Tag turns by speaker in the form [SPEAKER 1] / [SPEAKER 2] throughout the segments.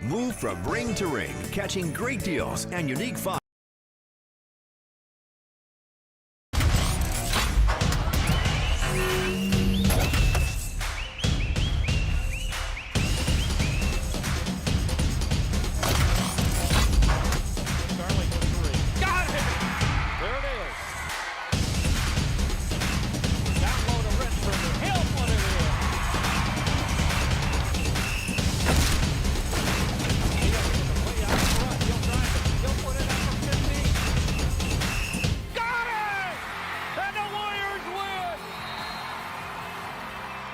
[SPEAKER 1] Move from ring to ring, catching great deals and unique finds.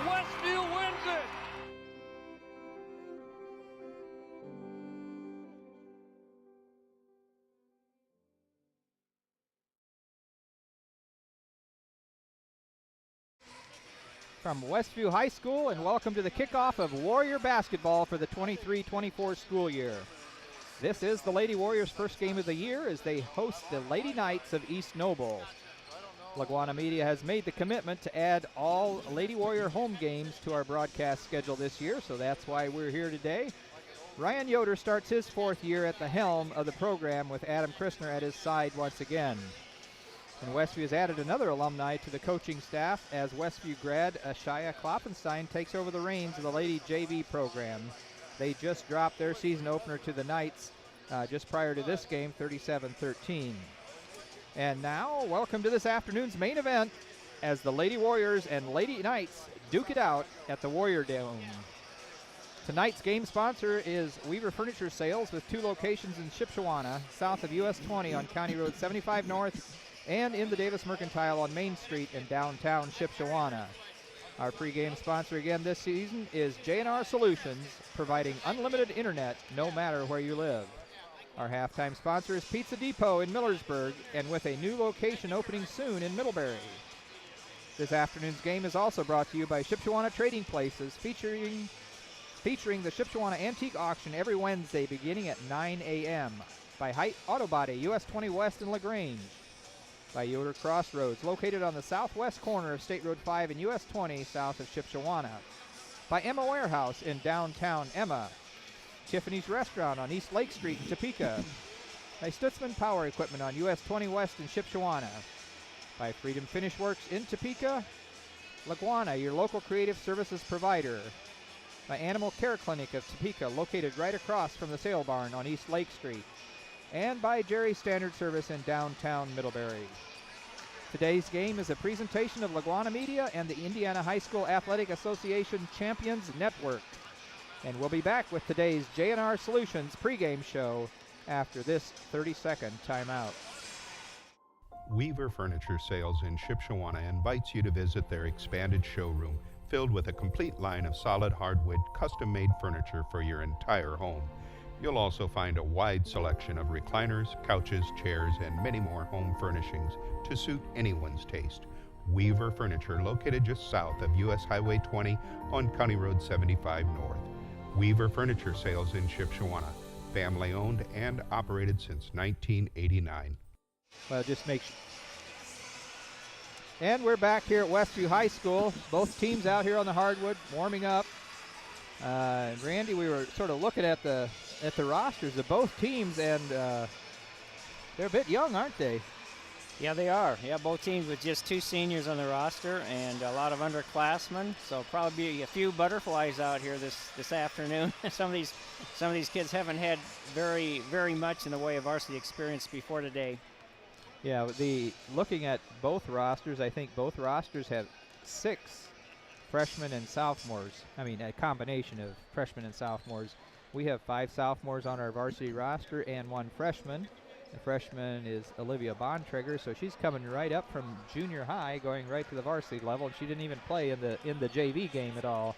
[SPEAKER 2] Westview wins it!
[SPEAKER 3] From Westview High School, and welcome to the kickoff of Warrior basketball for the 23-24 school year. This is the Lady Warriors' first game of the year as they host the Lady Knights of East Noble. LaGwana Media has made the commitment to add all Lady Warrior home games to our broadcast schedule this year, so that's why we're here today. Ryan Yoder starts his fourth year at the helm of the program with Adam Christner at his side once again. And Westview has added another alumni to the coaching staff as Westview grad Ashaya Kloppenstein takes over the reins of the Lady JV program. They just dropped their season opener to the Knights just prior to this game, 37-13. And now, welcome to this afternoon's main event as the Lady Warriors and Lady Knights duke it out at the Warrior Dome. Tonight's game sponsor is Weaver Furniture Sales with 2 locations in Shipshewana, south of US 20 on County Road 75 North, and in the Davis Mercantile on Main Street in downtown Shipshewana. Our pregame sponsor again this season is J&R Solutions, providing unlimited internet no matter where you live. Our halftime sponsor is Pizza Depot in Millersburg, and with a new location opening soon in Middlebury. This afternoon's game is also brought to you by Shipshewana Trading Places, featuring the Shipshewana Antique Auction every Wednesday beginning at 9 a.m. By Height Auto Body, US 20 West in LaGrange. By Yoder Crossroads, located on the southwest corner of State Road 5 and US 20 south of Shipshewana. By Emma Warehouse in downtown Emma. Tiffany's Restaurant on East Lake Street in Topeka. By Stutzman Power Equipment on US 20 West in Shipshewana. By Freedom Finish Works in Topeka. LaGwana, your local creative services provider. By Animal Care Clinic of Topeka, located right across from the sale barn on East Lake Street. And by Jerry's Standard Service in downtown Middlebury. Today's game is a presentation of LaGwana Media and the Indiana High School Athletic Association Champions Network. And we'll be back with today's J&R Solutions pregame show after this 30-second timeout.
[SPEAKER 4] Weaver Furniture Sales in Shipshewana invites you to visit their expanded showroom filled with a complete line of solid hardwood custom-made furniture for your entire home. You'll also find a wide selection of recliners, couches, chairs, and many more home furnishings to suit anyone's taste. Weaver Furniture, located just south of US Highway 20 on County Road 75 North. Weaver Furniture Sales in Shipshewana, family owned and operated since 1989.
[SPEAKER 3] Well, just make sure. And we're back here at Westview High School. Both teams out here on the hardwood warming up. Randy, we were sort of looking at the rosters of both teams, and they're a bit young, aren't they?
[SPEAKER 5] Yeah, they are. Yeah, both teams with just 2 seniors on the roster and a lot of underclassmen. So probably be a few butterflies out here this afternoon. Some of these kids haven't had very much in the way of varsity experience before today.
[SPEAKER 3] Yeah, looking at both rosters, I think both rosters have 6 freshmen and sophomores. I mean, a combination of freshmen and sophomores. We have 5 sophomores on our varsity roster and 1 freshman. The freshman is Olivia Bontrager, so she's coming right up from junior high, going right to the varsity level, and she didn't even play in the JV game at all.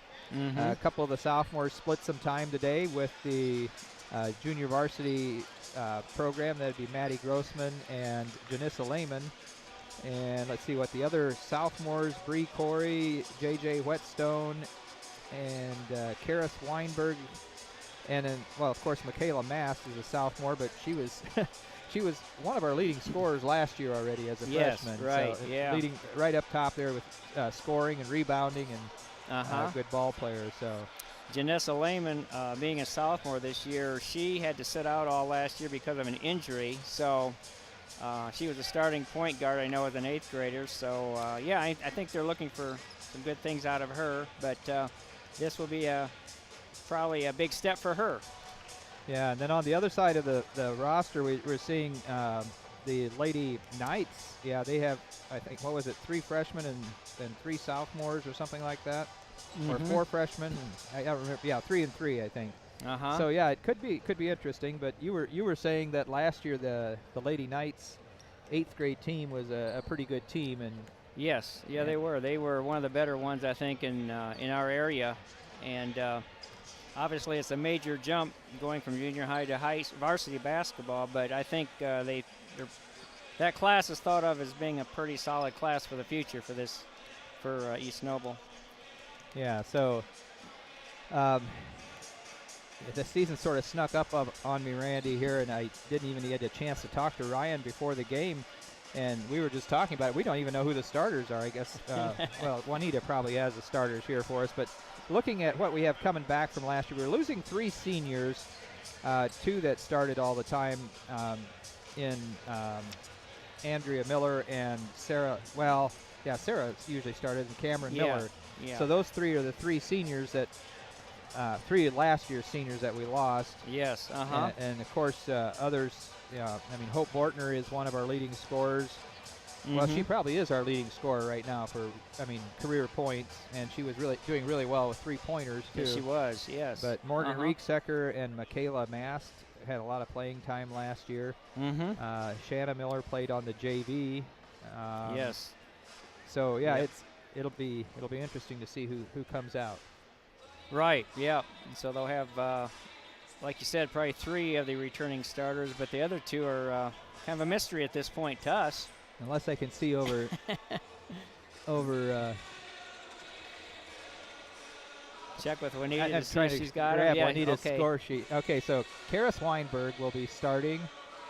[SPEAKER 3] A couple of the sophomores split some time today with the junior varsity program. That'd be Maddie Grossman and Janissa Lehman. And let's see what the other sophomores, Bree Corey, JJ Whetstone, and Karis Weinberg. And then, well, of course, Michaela Mast is a sophomore, but she was she was one of our leading scorers last year already as a freshman.
[SPEAKER 5] Right,
[SPEAKER 3] so
[SPEAKER 5] yeah.
[SPEAKER 3] Leading right up top there with scoring and rebounding and good ball player. So,
[SPEAKER 5] Janessa Lehman, being a sophomore this year, she had to sit out all last year because of an injury. So she was a starting point guard, I know, as an 8th grader. So, yeah, I think they're looking for some good things out of her. But this will be probably a big step for her.
[SPEAKER 3] Yeah, and then on the other side of the roster, we're seeing the Lady Knights. Yeah, they have, I think, what was it, 3 freshmen and 3 sophomores or something like that, or 4 freshmen. And I don't remember. Yeah, 3 and 3, I think. So yeah, it could be interesting. But you were saying that last year the Lady Knights 8th grade team was a pretty good team, and
[SPEAKER 5] yes, yeah, they were. They were one of the better ones, I think, in our area, and obviously it's a major jump going from junior high to varsity basketball. But I think that class is thought of as being a pretty solid class for the future for East Noble.
[SPEAKER 3] Yeah, so the season sort of snuck up on me, Randy, here, and I didn't even get a chance to talk to Ryan before the game, and we were just talking about it. We don't even know who the starters are, I guess. Well, Juanita probably has the starters here for us, but looking at what we have coming back from last year, we're losing 3 seniors, 2 that started all the time in Andrea Miller and Sarah. Well, yeah, Sarah usually started, and Cameron Miller.
[SPEAKER 5] Yeah.
[SPEAKER 3] So those 3 are the 3 seniors that 3 last year's seniors that we lost.
[SPEAKER 5] Yes.
[SPEAKER 3] And of course others. I mean, Hope Bortner is one of our leading scorers. Well, she probably is our leading scorer right now for, career points, and she was doing really well with 3-pointers too.
[SPEAKER 5] Yes, she was. Yes.
[SPEAKER 3] But Morgan Rieksecker and Michaela Mast had a lot of playing time last year. Shanna Miller played on the JV.
[SPEAKER 5] Yes.
[SPEAKER 3] So yeah, it'll be interesting to see who comes out.
[SPEAKER 5] Right. Yeah. So they'll have, like you said, probably 3 of the returning starters, but the other 2 are kind of a mystery at this point to us.
[SPEAKER 3] Unless I can see over
[SPEAKER 5] check with Juanita to see if she's got
[SPEAKER 3] grab
[SPEAKER 5] her. Yeah,
[SPEAKER 3] Juanita's score sheet. Okay, so Karis Weinberg will be starting.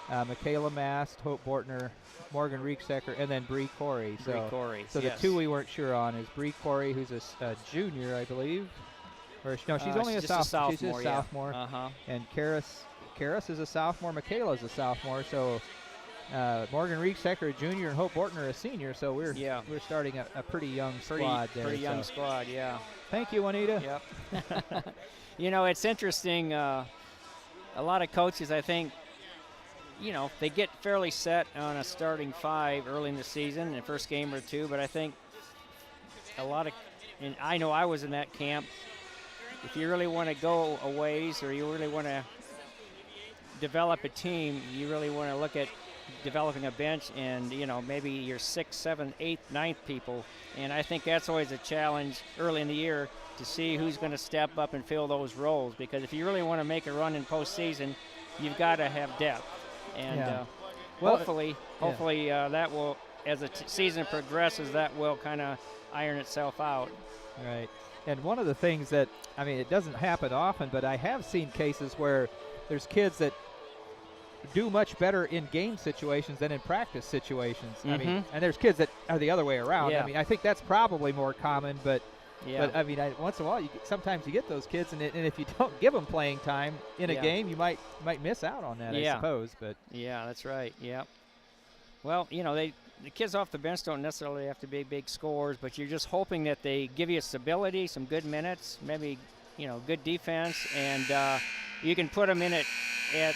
[SPEAKER 3] Michaela Mast, Hope Bortner, Morgan Rieksecker, and then Bree Corey. So
[SPEAKER 5] yes.
[SPEAKER 3] The 2 we weren't sure on is Bree Corey, who's a junior, I believe. Or no, she's only a sophomore. She's a sophomore. And Karis is a sophomore. Michaela is a sophomore. So Morgan Rieksecker, a junior, and Hope Bortner, a senior. So we're starting a pretty young squad there.
[SPEAKER 5] Pretty young squad, yeah.
[SPEAKER 3] Thank you, Juanita.
[SPEAKER 5] Yep. It's interesting. A lot of coaches, I think, they get fairly set on a starting 5 early in the season, the first game or 2. But I think and I know I was in that camp. If you really want to go a ways, or you really want to develop a team, you really want to look at developing a bench and, maybe your 6th, 7th, 8th, 9th people. And I think that's always a challenge early in the year to see who's going to step up and fill those roles. Because if you really want to make a run in postseason, you've got to have depth. And hopefully that will, as the season progresses, that will kind of iron itself out.
[SPEAKER 3] Right. And one of the things that, it doesn't happen often, but I have seen cases where there's kids that do much better in game situations than in practice situations. And there's kids that are the other way around.
[SPEAKER 5] Yeah.
[SPEAKER 3] I think that's probably more common, but once in a while, sometimes you get those kids, and if you don't give them playing time in a game, you might miss out on that, I suppose. But
[SPEAKER 5] yeah, that's right. Yeah. Well, the kids off the bench don't necessarily have to be big scorers, but you're just hoping that they give you stability, some good minutes, maybe, good defense, and you can put them in it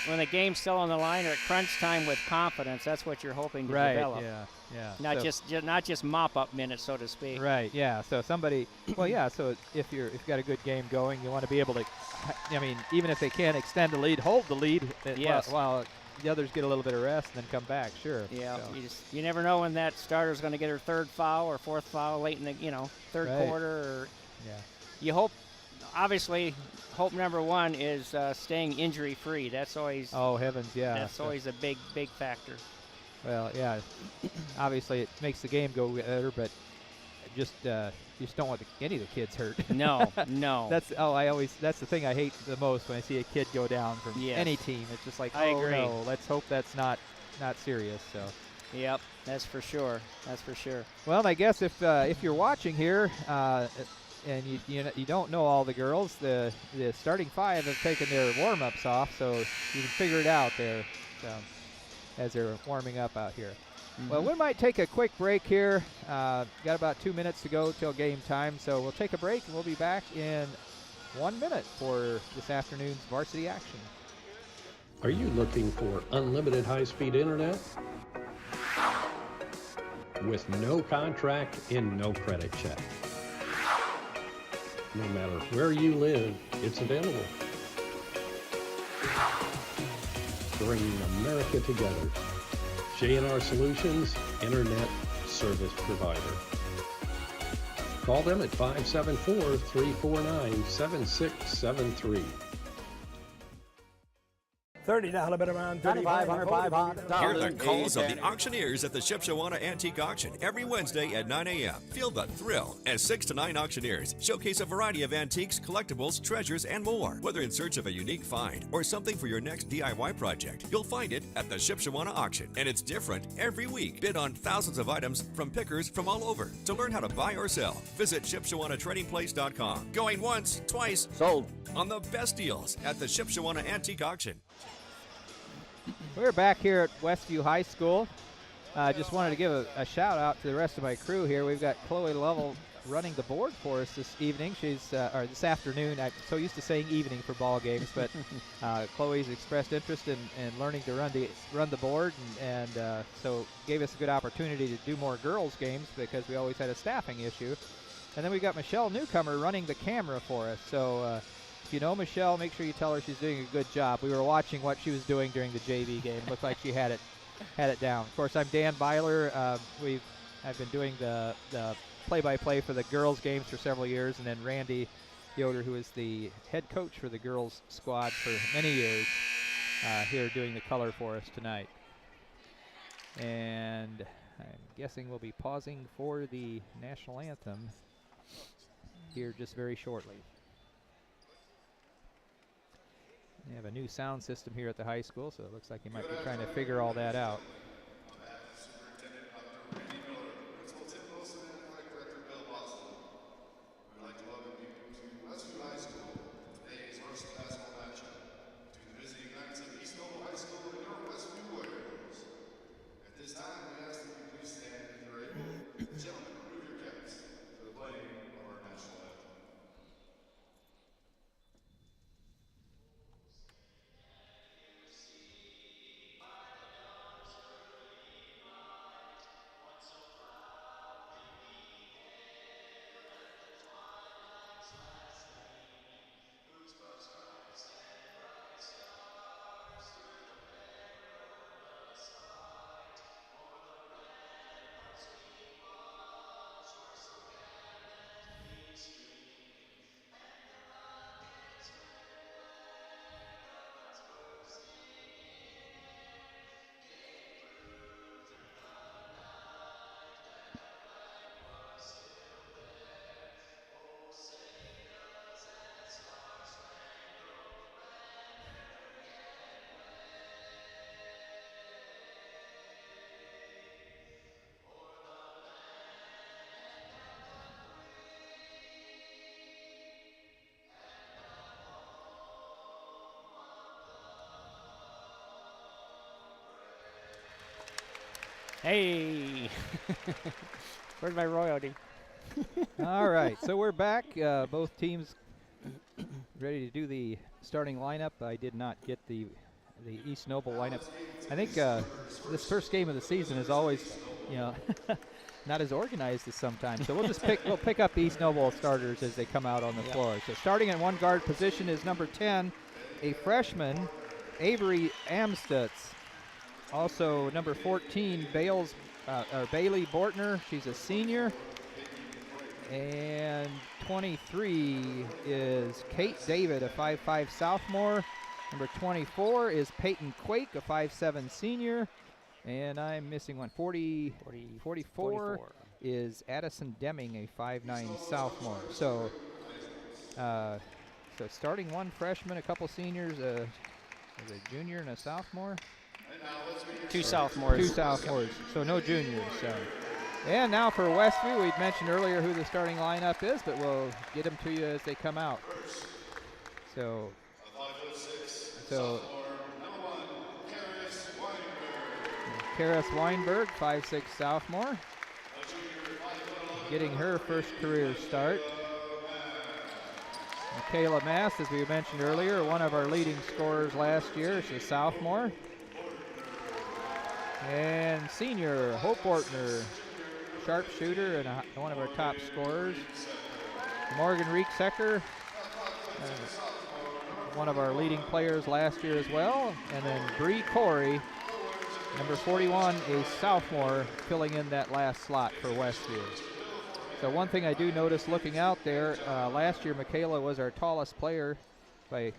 [SPEAKER 5] when the game's still on the line or at crunch time with confidence. That's what you're hoping to develop.
[SPEAKER 3] Yeah.
[SPEAKER 5] Not just mop-up minutes, so to speak.
[SPEAKER 3] Right, yeah. So somebody, so if you've got a good game going, you want to be able to, even if they can't extend the lead, hold the lead while the others get a little bit of rest and then come back, sure.
[SPEAKER 5] Yeah, so. You never know when that starter's going to get her 3rd foul or 4th foul late in the 3rd quarter. Or you hope, obviously, hope number 1 is staying injury free. That's always
[SPEAKER 3] heavens, yeah.
[SPEAKER 5] That's always a big factor.
[SPEAKER 3] Well, yeah, obviously it makes the game go better, but you just don't want any of the kids hurt.
[SPEAKER 5] No.
[SPEAKER 3] That's the thing I hate the most when I see a kid go down from any team. It's just like,
[SPEAKER 5] I agree.
[SPEAKER 3] No, let's hope that's not serious. So.
[SPEAKER 5] Yep, that's for sure.
[SPEAKER 3] Well, I guess if you're watching here, and you don't know all the girls. The starting 5 have taken their warm-ups off, so you can figure it out there as they're warming up out here. Well, we might take a quick break here. Got about 2 minutes to go till game time, so we'll take a break and we'll be back in 1 minute for this afternoon's varsity action.
[SPEAKER 6] Are you looking for unlimited high-speed internet? With no contract and no credit check. No matter where you live, it's available. Bringing America together. J&R Solutions, Internet Service Provider. Call them at 574-349-7673.
[SPEAKER 7] $30 bid around
[SPEAKER 8] 500. Hear the calls of the auctioneers at the Shipshewana Antique Auction every Wednesday at 9 a.m. Feel the thrill as 6 to 9 auctioneers showcase a variety of antiques, collectibles, treasures, and more. Whether in search of a unique find or something for your next DIY project, you'll find it at the Shipshewana Auction, and it's different every week. Bid on thousands of items from pickers from all over. To learn how to buy or sell, visit ShipshawanaTradingPlace.com. Going once, twice,
[SPEAKER 9] sold
[SPEAKER 8] on the best deals at the Shipshewana Antique Auction.
[SPEAKER 3] We're back here at Westview High School. Just wanted to give a shout out to the rest of my crew here. We've got Chloe Lovell running the board for us this evening. Or this afternoon. I'm so used to saying evening for ball games, but Chloe's expressed interest in learning to run the board, and so gave us a good opportunity to do more girls games because we always had a staffing issue. And then we got Michelle Newcomer running the camera for us. So if you know Michelle, make sure you tell her she's doing a good job. We were watching what she was doing during the JV game. Looked like she had it down. Of course, I'm Dan Byler. I've been doing the play-by-play for the girls games for several years, and then Randy Yoder, who is the head coach for the girls squad for many years, here doing the color for us tonight. And I'm guessing we'll be pausing for the national anthem here just very shortly. They have a new sound system here at the high school, so it looks like you might be trying to figure all that out.
[SPEAKER 5] Hey, where's my royalty?
[SPEAKER 3] All right, so we're back. Both teams ready to do the starting lineup. I did not get the East Noble lineup. I think this first game of the season is always, not as organized as sometimes. So we'll pick up the East Noble starters as they come out on the floor. So starting at one guard position is number 10, a freshman, Avery Amstutz. Also, number 14, Bailey Bortner. She's a senior. And 23 is Kate David, a 5'5 sophomore. Number 24 is Peyton Quake, a 5'7 senior. And I'm missing one. 44 is Addison Deming, a 5'9 sophomore. So starting one freshman, a couple seniors, a junior and a sophomore.
[SPEAKER 5] Two sophomores.
[SPEAKER 3] So no juniors. So And now for Westview, we'd mentioned earlier who the starting lineup is, but we'll get them to you as they come out. So Karis Weinberg, 5'6" sophomore, getting her first career start. Michaela Mass, as we mentioned earlier, one of our leading scorers last year. She's a sophomore. And senior Hope Ortner, sharpshooter and one of our top scorers. Morgan Rieksecker, one of our leading players last year as well. And then Bree Corey, number 41, a sophomore, filling in that last slot for Westview. So one thing I do notice looking out there, last year Michaela was our tallest player by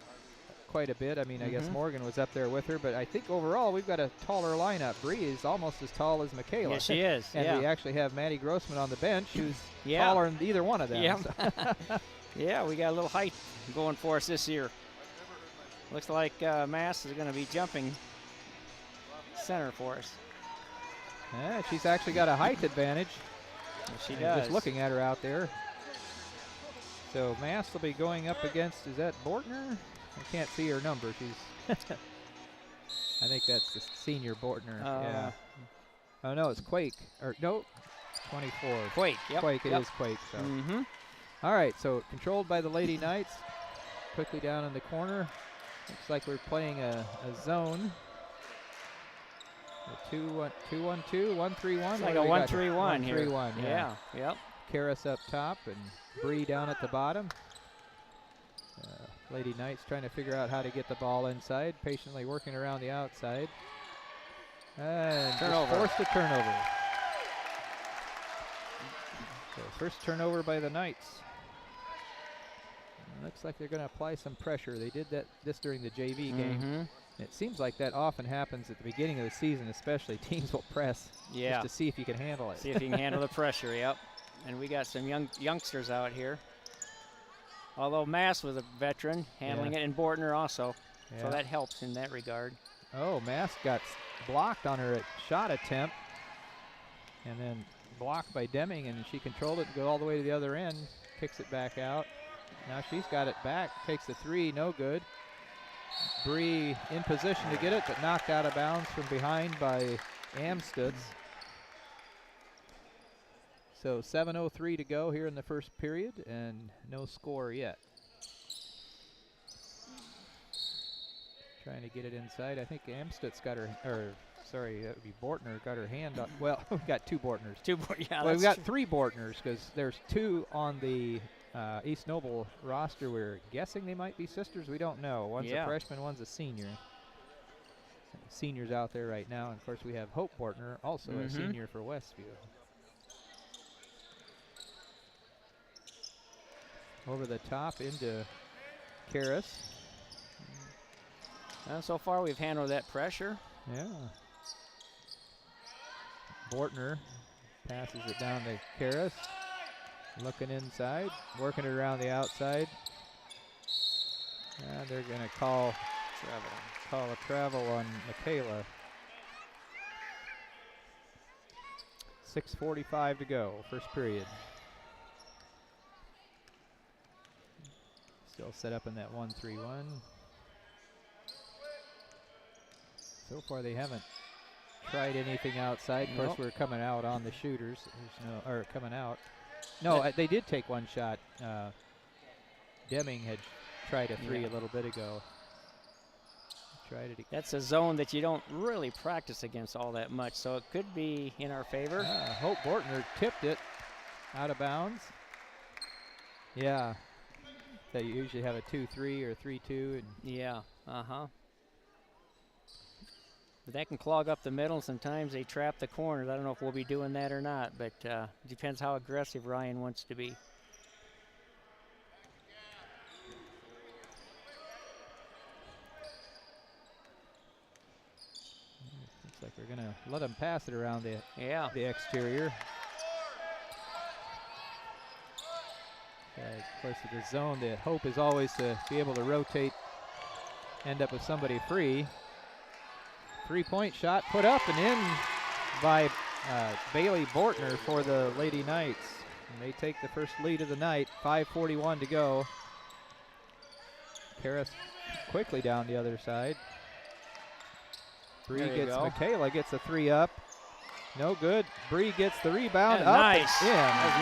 [SPEAKER 3] quite a bit. I mean, I guess Morgan was up there with her, but I think overall we've got a taller lineup. Bree is almost as tall as Michaela.
[SPEAKER 5] Yes, she is.
[SPEAKER 3] And we actually have Maddie Grossman on the bench, who's taller than either one of them.
[SPEAKER 5] Yeah.
[SPEAKER 3] So.
[SPEAKER 5] Yeah, we got a little height going for us this year. Looks like Mass is going to be jumping center for us.
[SPEAKER 3] Yeah, she's actually got a height advantage.
[SPEAKER 5] Yes, she does.
[SPEAKER 3] Just looking at her out there. So Mass will be going up against, is that Bortner? I can't see her number. She's, I think that's the senior Bortner. Yeah. Oh no, it's Quake. Or no, 24.
[SPEAKER 5] Quake. Yep.
[SPEAKER 3] Quake. It is Quake. So. All right. So controlled by the Lady Knights. Quickly down in the corner. Looks like we're playing a zone. A 2-1-2, 1-3-1.
[SPEAKER 5] It's like a 1-3-1 here.
[SPEAKER 3] 1-3-1.
[SPEAKER 5] Yeah. Yep.
[SPEAKER 3] Karis up top and Bree down at the bottom. Lady Knights trying to figure out how to get the ball inside, patiently working around the outside. And
[SPEAKER 5] turnover.
[SPEAKER 3] Forced a turnover. So first turnover by the Knights. Looks like they're going to apply some pressure. They did this during the JV game. It seems like that often happens at the beginning of the season, especially. Teams will press just to see if you can handle it.
[SPEAKER 5] See if you can handle the pressure, yep. And we got some youngsters out here. Although Mass was a veteran, handling it, and Bortner also. So that helps in that regard.
[SPEAKER 3] Oh, Mass got blocked on her shot attempt. And then blocked by Deming, and she controlled it and go all the way to the other end. Kicks it back out. Now she's got it back. Takes the three, no good. Bree in position to get it, but knocked out of bounds from behind by Amstutz. So 7:03 to go here in the first period, and no score yet. Trying to get it inside. I think Amstutz got her, sorry, that would be Bortner, got her hand up. Well, we've got two Bortners.
[SPEAKER 5] Yeah,
[SPEAKER 3] well, we've got three Bortners because there's two on the East Noble roster. We're guessing they might be sisters. We don't know. One's a freshman, one's a senior. Seniors out there right now. And of course, we have Hope Bortner, also a senior for Westview. Over the top into Karis.
[SPEAKER 5] And so far, we've handled that pressure.
[SPEAKER 3] Yeah. Bortner passes it down to Karis. Looking inside, working it around the outside. And they're going to call a travel on Michaela. 6:45 to go, first period. Still set up in that 1-3-1. So far they haven't tried anything outside. Of course, we're coming out on the shooters. There's no, or coming out. No, they did take one shot. Deming had tried a three a little bit ago. Tried it again.
[SPEAKER 5] That's a zone that you don't really practice against all that much, so it could be in our favor.
[SPEAKER 3] Hope Bortner tipped it out of bounds. Yeah. So you usually have a 2-3 or 3-2.
[SPEAKER 5] Yeah, But that can clog up the middle. Sometimes they trap the corners. I don't know if we'll be doing that or not, but depends how aggressive Ryan wants to be.
[SPEAKER 3] Looks like we're going to let them pass it around the exterior. Of course, with the zone, the hope is always to be able to rotate, end up with somebody free. 3-point shot put up and in by Bailey Bortner for the Lady Knights. And they take the first lead of the night. 5:41 to go. Karras quickly down the other side. Bree gets Michaela gets a 3 up. No good. Bree gets the rebound up
[SPEAKER 5] nice.
[SPEAKER 3] and in.
[SPEAKER 5] That was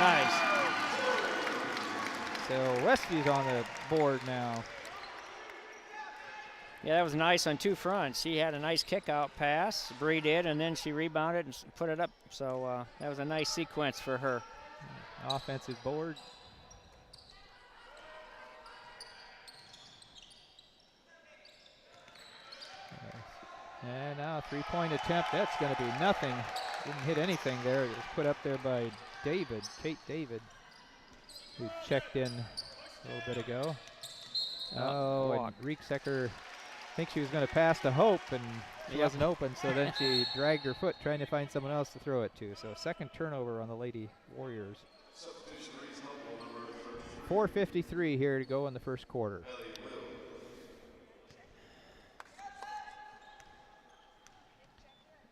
[SPEAKER 5] nice.
[SPEAKER 3] So Westview's on the board now.
[SPEAKER 5] Yeah, that was nice on two fronts. She had a nice kick-out pass, Bree did, and then she rebounded and put it up. So that was a nice sequence for her.
[SPEAKER 3] Offensive board. And now a three-point attempt. That's going to be nothing. Didn't hit anything there. It was put up there by Kate David, who checked in a little bit ago. And Rieksecker thinks she was going to pass to Hope, and she wasn't open, so then she dragged her foot trying to find someone else to throw it to. So second turnover on the Lady Warriors. 4:53 here to go in the first quarter.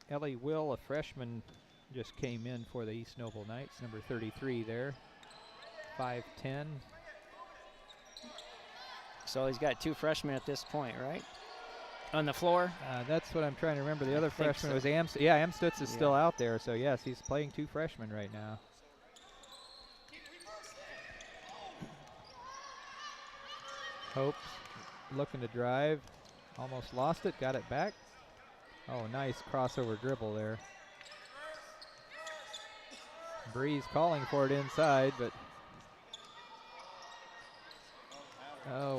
[SPEAKER 3] Ellie Will, a freshman, just came in for the East Noble Knights, number 33 there, 5'10".
[SPEAKER 5] So he's got two freshmen at this point, right? On the floor?
[SPEAKER 3] That's what I'm trying to remember. The other freshman was Amstutz. Yeah, Amstutz is still out there, so yes, he's playing two freshmen right now. Hope's looking to drive, almost lost it, got it back. Oh, nice crossover dribble there. Bree's calling for it inside, but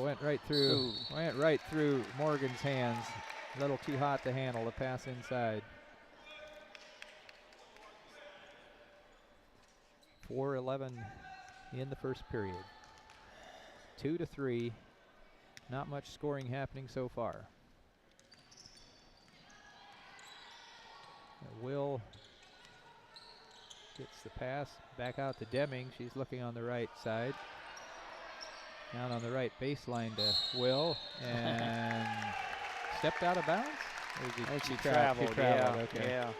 [SPEAKER 3] went right through Morgan's hands. A little too hot to handle the pass inside. 4:11 in the first period. 2-3. Not much scoring happening so far. Will gets the pass back out to Deming. She's looking on the right side. Down on the right baseline to Will, and stepped out of bounds?
[SPEAKER 5] She traveled, yeah.
[SPEAKER 3] Okay.
[SPEAKER 5] Yeah.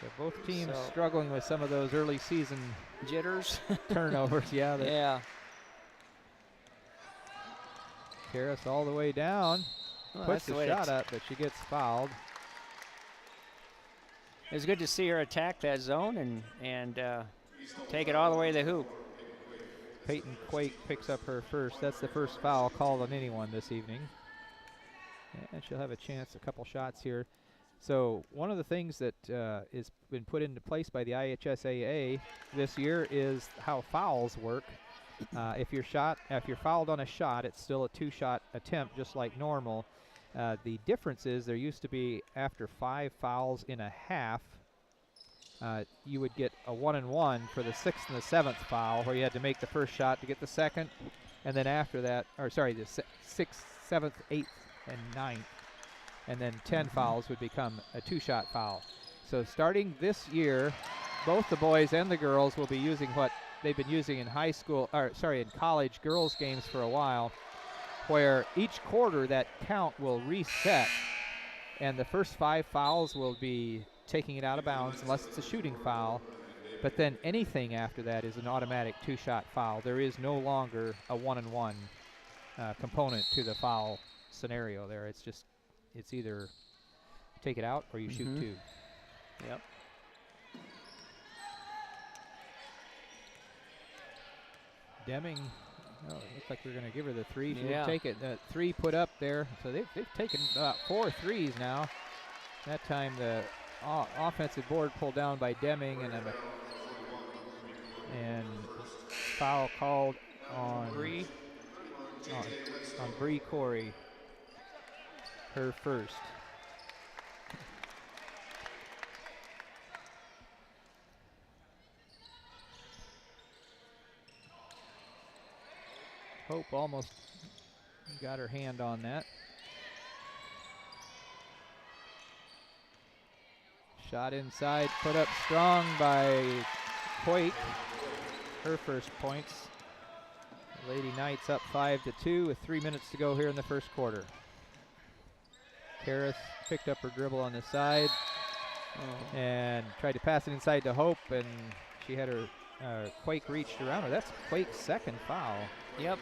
[SPEAKER 3] So both teams struggling with some of those early season
[SPEAKER 5] jitters,
[SPEAKER 3] turnovers. Yeah.
[SPEAKER 5] Yeah.
[SPEAKER 3] Karras all the way down, puts the shot up, but she gets fouled.
[SPEAKER 5] It was good to see her attack that zone and take it all the way to the hoop.
[SPEAKER 3] Peyton Quake picks up her first. That's the first foul called on anyone this evening. And she'll have a chance, a couple shots here. So one of the things that has been put into place by the IHSAA this year is how fouls work. If you're fouled on a shot, it's still a two-shot attempt, just like normal. The difference is there used to be, after 5 fouls in a half, you would get a 1-and-1 for the 6th and the 7th foul, where you had to make the first shot to get the second, and then after that, the 6th, 7th, 8th, and 9th, and then 10 fouls would become a 2-shot foul. So starting this year, both the boys and the girls will be using what they've been using in in college girls games for a while, where each quarter that count will reset, and the first 5 fouls will be taking it out of bounds unless it's a shooting foul, but then anything after that is an automatic 2-shot foul. There is no longer a 1-and-1 component to the foul scenario there. It's either take it out or you shoot 2.
[SPEAKER 5] Yep.
[SPEAKER 3] Deming, it looked like we were going to give her the 3. She didn't take it. 3 put up there. So they've taken about 4 threes now. That time the offensive board pulled down by Deming, and foul called on Bree. On Bree Corey, her first. Hope almost got her hand on that. Shot inside, put up strong by Quake. Her first points. The Lady Knights up 5-2 with 3 minutes to go here in the first quarter. Karras picked up her dribble on the side, and tried to pass it inside to Hope, and she had her Quake reached around her. That's Quake's second foul.
[SPEAKER 5] Yep.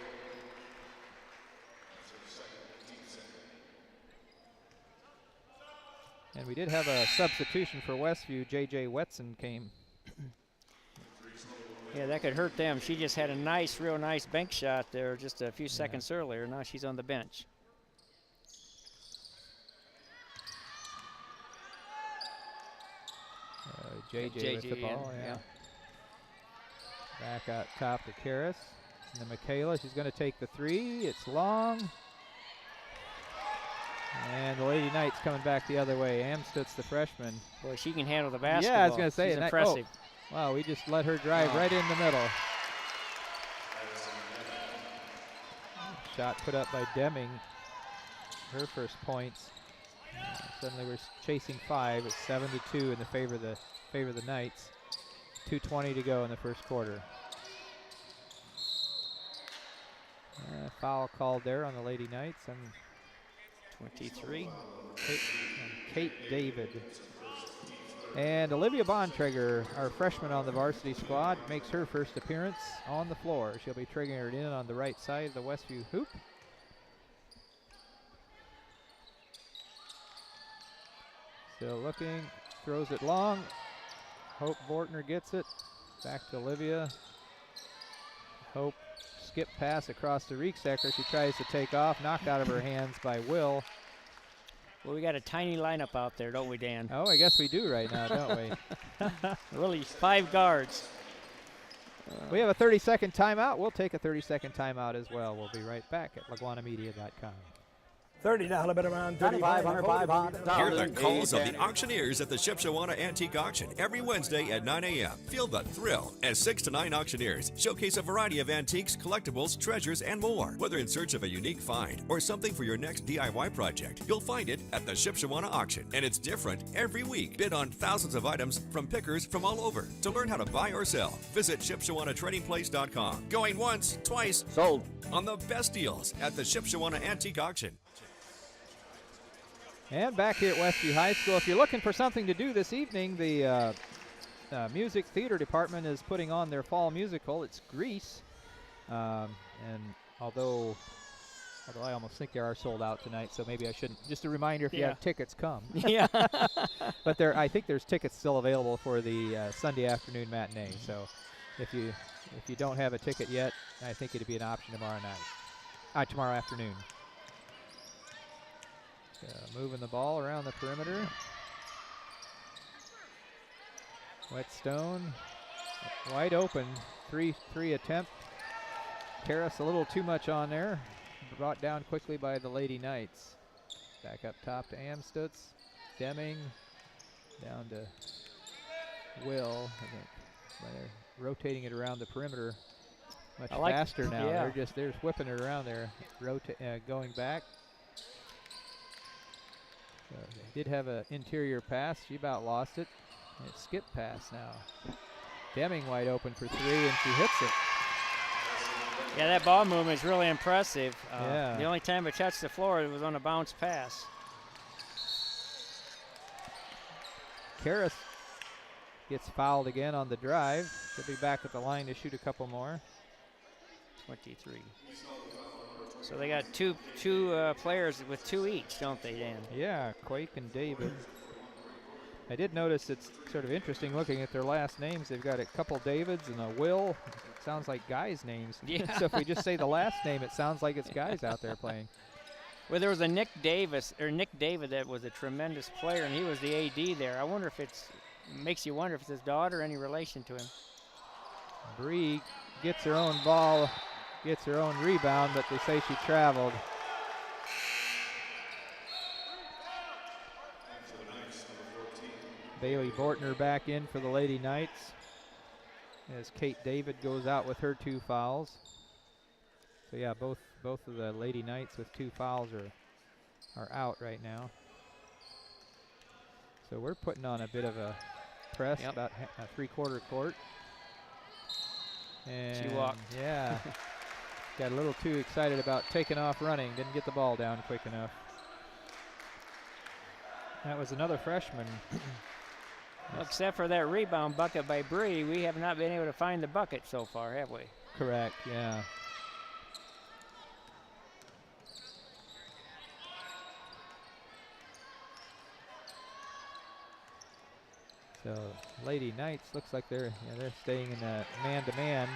[SPEAKER 3] And we did have a substitution for Westview. J.J. Wetson came.
[SPEAKER 5] Yeah, that could hurt them. She just had a nice, real nice bank shot there just a few seconds earlier. Now she's on the bench.
[SPEAKER 3] J.J. with the ball, yeah. Back out top to Karis. And then Michaela, she's going to take the three. It's long. And the Lady Knights coming back the other way. Amstutz, the freshman.
[SPEAKER 5] Boy, she can handle the basketball.
[SPEAKER 3] Yeah, I was going to say.
[SPEAKER 5] She's impressive.
[SPEAKER 3] Wow, we just let her drive right in the middle. Shot put up by Deming. Her first points. Suddenly we're chasing 5. It's 7-2 in the favor of the Knights. 2:20 to go in the first quarter. Foul called there on the Lady Knights and
[SPEAKER 5] 23.
[SPEAKER 3] Kate David. And Olivia Bontrager, our freshman on the varsity squad, makes her first appearance on the floor. She'll be triggering it in on the right side of the Westview hoop. Still looking, throws it long. Hope Bortner gets it. Back to Olivia. Hope skip pass across the Rieksecker. She tries to take off, knocked out of her hands by Will.
[SPEAKER 5] Well, we got a tiny lineup out there, don't we, Dan?
[SPEAKER 3] Oh, I guess we do right now, don't we?
[SPEAKER 5] Really, 5 guards.
[SPEAKER 3] We have a 30-second timeout. We'll take a 30-second timeout as well. We'll be right back at LaGuanaMedia.com.
[SPEAKER 7] $30 bid amount, $3,500.
[SPEAKER 8] Hear the calls of the auctioneers at the Shipshewana Antique Auction every Wednesday at 9 a.m. Feel the thrill as 6 to 9 auctioneers showcase a variety of antiques, collectibles, treasures, and more. Whether in search of a unique find or something for your next DIY project, you'll find it at the Shipshewana Auction. And it's different every week. Bid on thousands of items from pickers from all over. To learn how to buy or sell, visit ShipshewanATradingPlace.com. Going once, twice,
[SPEAKER 9] sold
[SPEAKER 8] on the best deals at the Shipshewana Antique Auction.
[SPEAKER 3] And back here at Westview High School, if you're looking for something to do this evening, the music theater department is putting on their fall musical. It's Grease. And although I almost think they are sold out tonight, so maybe I shouldn't. Just a reminder, if you have tickets, come.
[SPEAKER 5] Yeah.
[SPEAKER 3] But I think there's tickets still available for the Sunday afternoon matinee. So if you don't have a ticket yet, I think it'd be an option tomorrow afternoon. Moving the ball around the perimeter. Whetstone, wide open, three attempt. Karis a little too much on there. Brought down quickly by the Lady Knights. Back up top to Amstutz. Deming down to Will. They're rotating it around the perimeter much faster now.
[SPEAKER 5] Yeah.
[SPEAKER 3] They're just whipping it around there, going back. They did have an interior pass. She about lost it. It's skip pass now. Deming wide open for 3, and she hits it.
[SPEAKER 5] Yeah, that ball movement is really impressive.
[SPEAKER 3] Yeah.
[SPEAKER 5] The only time it touched the floor, it was on a bounce pass.
[SPEAKER 3] Karis gets fouled again on the drive. She'll be back at the line to shoot a couple more.
[SPEAKER 5] 23. So they got two players with 2 each, don't they, Dan?
[SPEAKER 3] Yeah, Quake and David. I did notice it's sort of interesting looking at their last names. They've got a couple Davids and a Will. It sounds like guys' names.
[SPEAKER 5] Yeah.
[SPEAKER 3] So if we just say the last name, it sounds like it's guys out there playing.
[SPEAKER 5] Well, there was a Nick David that was a tremendous player, and he was the AD there. I wonder if makes you wonder if it's his daughter or any relation to him.
[SPEAKER 3] Bree gets her own ball. Gets her own rebound, but they say she traveled. Bailey Bortner back in for the Lady Knights as Kate David goes out with her 2 fouls. So yeah, both of the Lady Knights with 2 fouls are out right now. So we're putting on a bit of a press, about a 3/4 court. And
[SPEAKER 5] she walked.
[SPEAKER 3] Yeah. Got a little too excited about taking off running. Didn't get the ball down quick enough. That was another freshman.
[SPEAKER 5] Except for that rebound bucket by Bree, we have not been able to find the bucket so far, have we?
[SPEAKER 3] Correct, yeah. So Lady Knights looks like they're staying in a man-to-man.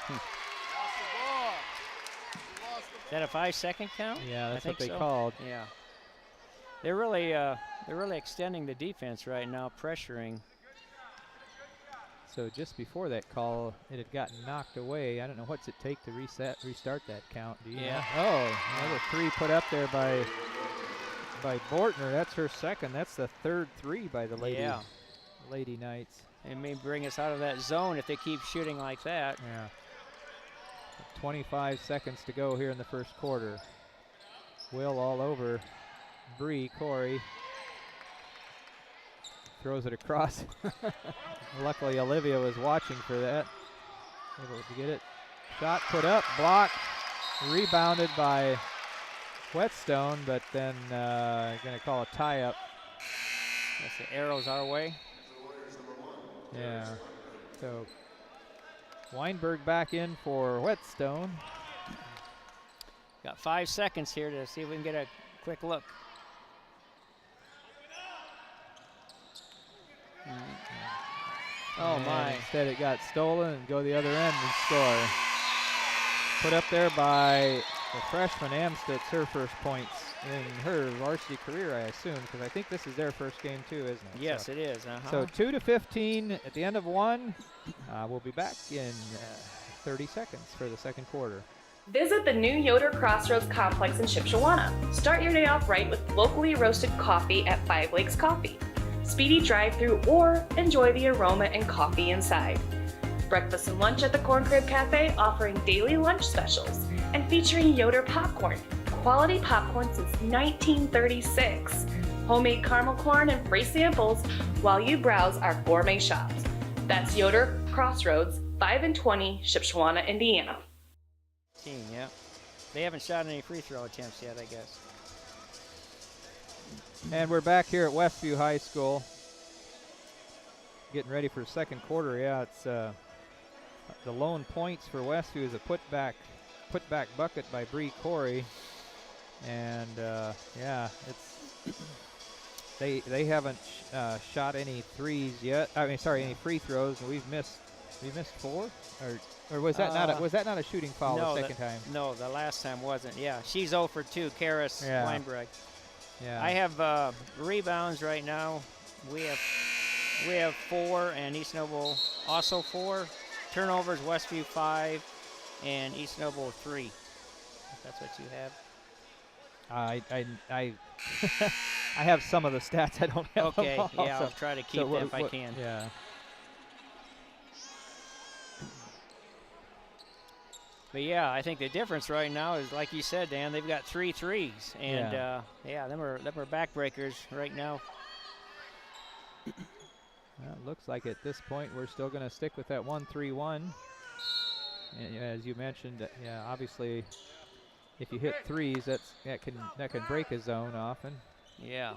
[SPEAKER 5] Is that a 5-second count?
[SPEAKER 3] Yeah, that's what they
[SPEAKER 5] so.
[SPEAKER 3] called.
[SPEAKER 5] Yeah. They're really extending the defense right now, pressuring.
[SPEAKER 3] So just before that call, it had gotten knocked away. I don't know what's it take to restart that count. Do you know? Oh, another three put up there by Bortner. That's her second. That's the third three by the Lady Knights.
[SPEAKER 5] It may bring us out of that zone if they keep shooting like that.
[SPEAKER 3] Yeah. 25 seconds to go here in the first quarter. Will all over Bree. Corey throws it across. Luckily, Olivia was watching for that. Able to get it. Shot put up, blocked, rebounded by Whetstone, but then going to call a tie-up.
[SPEAKER 5] That's the arrows our way.
[SPEAKER 3] Yeah. So Weinberg back in for Whetstone.
[SPEAKER 5] Got 5 seconds here to see if we can get a quick look. Oh my.
[SPEAKER 3] Instead it got stolen and go the other end and score. Put up there by the freshman Amstutz, her first points in her varsity career, I assume, because I think this is their first game too, isn't it?
[SPEAKER 5] Yes, it is.
[SPEAKER 3] So 2-15 at the end of one. We'll be back in 30 seconds for the second quarter.
[SPEAKER 9] Visit the new Yoder Crossroads Complex in Shipshewana. Start your day off right with locally roasted coffee at Five Lakes Coffee. Speedy drive-through or enjoy the aroma and coffee inside. Breakfast and lunch at the Corn Crib Cafe offering daily lunch specials and featuring Yoder popcorn. Quality popcorn since 1936. Homemade caramel corn and free samples while you browse our gourmet shops. That's Yoder Crossroads, 5 and 20, Shipshewana, Indiana.
[SPEAKER 5] Yeah. They haven't shot any free throw attempts yet, I guess.
[SPEAKER 3] And we're back here at Westview High School. Getting ready for the second quarter. Yeah, it's the lone points for Westview is a putback bucket by Bree Corey. And yeah, it's they haven't shot any threes yet. I mean, sorry, any free throws, and we've missed 4, or was that not a shooting foul the second time?
[SPEAKER 5] No, the last time wasn't. Yeah, she's 0 for 2. Karis Weinberg.
[SPEAKER 3] Yeah.
[SPEAKER 5] I have rebounds right now. We have 4, and East Noble also 4. Turnovers, Westview 5, and East Noble 3. If that's what you have.
[SPEAKER 3] I I have some of the stats. I don't have them all,
[SPEAKER 5] yeah, I'll try to keep them if I can.
[SPEAKER 3] Yeah.
[SPEAKER 5] But yeah, I think the difference right now is, like you said, Dan, they've got 3 threes, and them are backbreakers right now.
[SPEAKER 3] Well, it looks like at this point we're still going to stick with that 1-3-1. And as you mentioned, yeah, obviously, if you hit threes, that can break a zone often.
[SPEAKER 5] Yeah.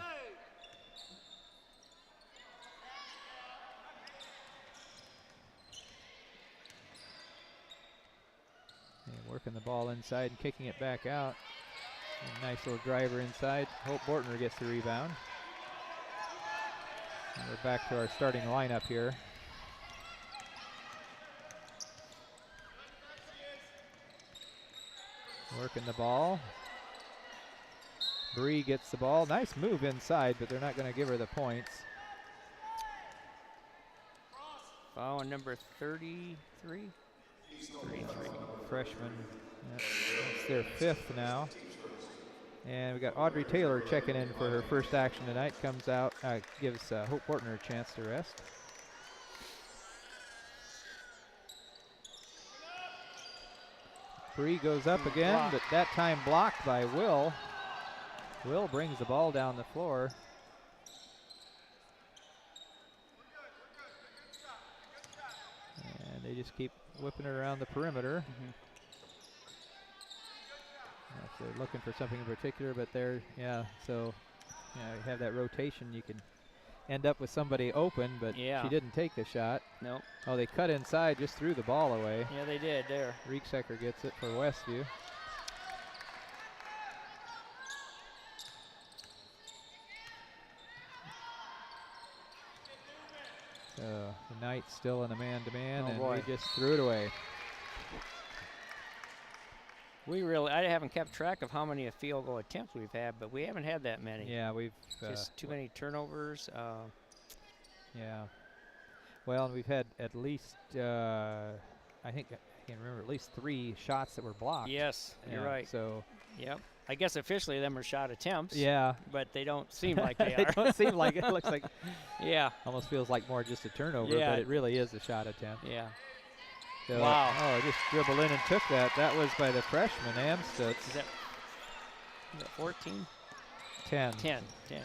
[SPEAKER 3] And working the ball inside and kicking it back out. A nice little driver inside. Hope Bortner gets the rebound. And we're back to our starting lineup here. Working the ball. Bree gets the ball. Nice move inside, but they're not going to give her the points.
[SPEAKER 5] Foul on number 33. 33.
[SPEAKER 3] Freshman. That's their 5th now. And we got Audrey Taylor checking in for her first action tonight. Comes out, gives Hope Bortner a chance to rest. Bree goes up again, but that time blocked by Will. Will brings the ball down the floor. And they just keep whipping it around the perimeter. If they're looking for something in particular, but they're, so you have that rotation. You can end up with somebody open, but she didn't take the shot.
[SPEAKER 5] Nope.
[SPEAKER 3] Oh, they cut inside, just threw the ball away.
[SPEAKER 5] Yeah, they did there.
[SPEAKER 3] Rieksecker gets it for Westview. So the Knights still in a man-to-man, and we just threw it away.
[SPEAKER 5] I haven't kept track of how many field goal attempts we've had, but we haven't had that many.
[SPEAKER 3] Yeah, we've
[SPEAKER 5] just too many turnovers.
[SPEAKER 3] Yeah. Well, and we've had at least, I think I can't remember, at least 3 shots that were blocked.
[SPEAKER 5] Yes, you're right.
[SPEAKER 3] So.
[SPEAKER 5] Yep. I guess officially them are shot attempts.
[SPEAKER 3] Yeah.
[SPEAKER 5] But they don't seem like they
[SPEAKER 3] they
[SPEAKER 5] are.
[SPEAKER 3] don't seem like it. It looks like.
[SPEAKER 5] Yeah.
[SPEAKER 3] Almost feels like more just a turnover, but it really is a shot attempt.
[SPEAKER 5] Yeah.
[SPEAKER 3] So,
[SPEAKER 5] wow.
[SPEAKER 3] Oh, just dribbled in and took that. That was by the freshman, Amstutz.
[SPEAKER 5] Is that 14?
[SPEAKER 3] 10.
[SPEAKER 5] 10.
[SPEAKER 3] Yeah,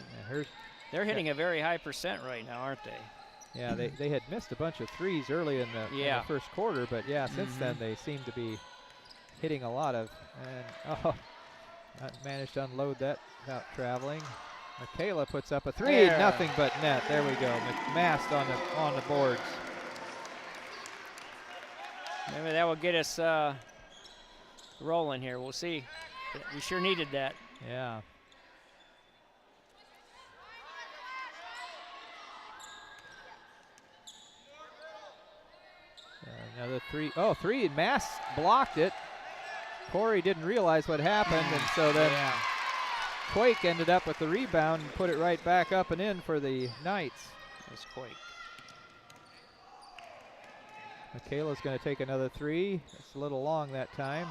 [SPEAKER 5] they're hitting a very high percent right now, aren't they?
[SPEAKER 3] Yeah, they had missed a bunch of threes early in the first quarter, but since then they seem to be hitting a lot of, and managed to unload that without traveling. Michaela puts up a 3, nothing but net. There we go. McMast on the boards.
[SPEAKER 5] Maybe that will get us rolling here. We'll see. We sure needed that.
[SPEAKER 3] Yeah. Another 3. Oh, 3. Mass blocked it. Corey didn't realize what happened, and so then Quake ended up with the rebound and put it right back up and in for the Knights.
[SPEAKER 5] It's Quake.
[SPEAKER 3] Michaela's going to take another 3. It's a little long that time.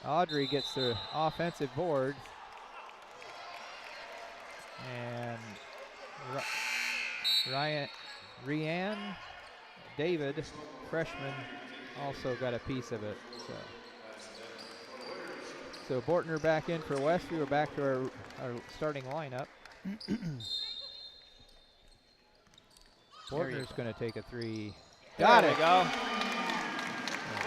[SPEAKER 3] Audrey gets the offensive board. And Rianne David, freshman, also got a piece of it. So Bortner back in for Westview. We're back to our starting lineup. Bortner's going to take a 3. Got it.
[SPEAKER 5] Go.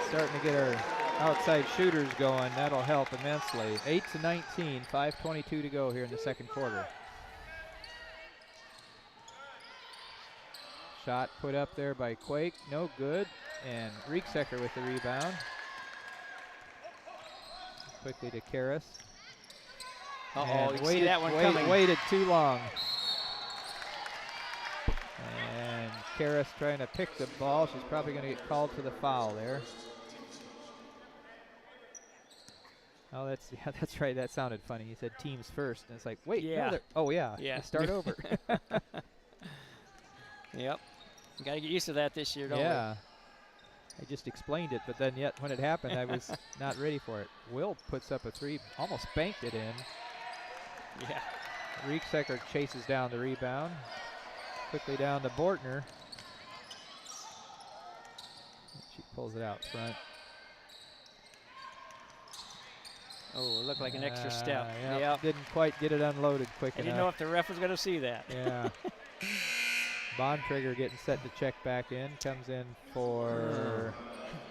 [SPEAKER 3] Starting to get our outside shooters going. That'll help immensely. 8-19, 5:22 to go here in the second quarter. Shot put up there by Quake, no good. And Rieksecker with the rebound. Quickly to Karras.
[SPEAKER 5] Uh-oh, you see that one coming.
[SPEAKER 3] Waited too long. And Karras trying to pick the ball. She's probably going to get called for the foul there. Oh, that's right. That sounded funny. He said teams first, and it's like, wait, no, start over.
[SPEAKER 5] Yep. You got to get used to that this year, don't we?
[SPEAKER 3] Yeah. I just explained it, but then yet when it happened, I was not ready for it. Will puts up a 3, almost banked it in.
[SPEAKER 5] Yeah.
[SPEAKER 3] Rieksecker chases down the rebound. Quickly down to Bortner. She pulls it out front.
[SPEAKER 5] Oh, it looked like an extra step.
[SPEAKER 3] Yeah, didn't quite get it unloaded quick enough.
[SPEAKER 5] I didn't know if the ref was going to see that.
[SPEAKER 3] Yeah. Bontrager getting set to check back in. Comes in for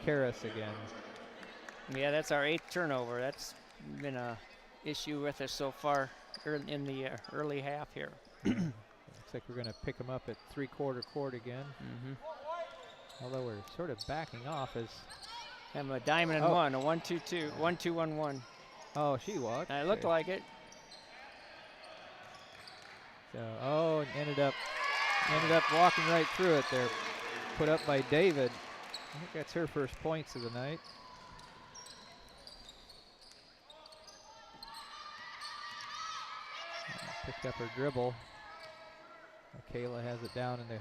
[SPEAKER 3] Karras again.
[SPEAKER 5] Yeah, that's our 8th turnover. That's been a issue with us so far in the early half here.
[SPEAKER 3] Looks like we're going to pick them up at 3/4 court again. Although we're sort of backing off as...
[SPEAKER 5] I'm a diamond and 1, a 1-2-2, 1-2-1-1.
[SPEAKER 3] Oh, she walked.
[SPEAKER 5] It looked like it.
[SPEAKER 3] So, ended up walking right through it there. Put up by David. I think that's her first points of the night. Picked up her dribble. Michaela has it down in the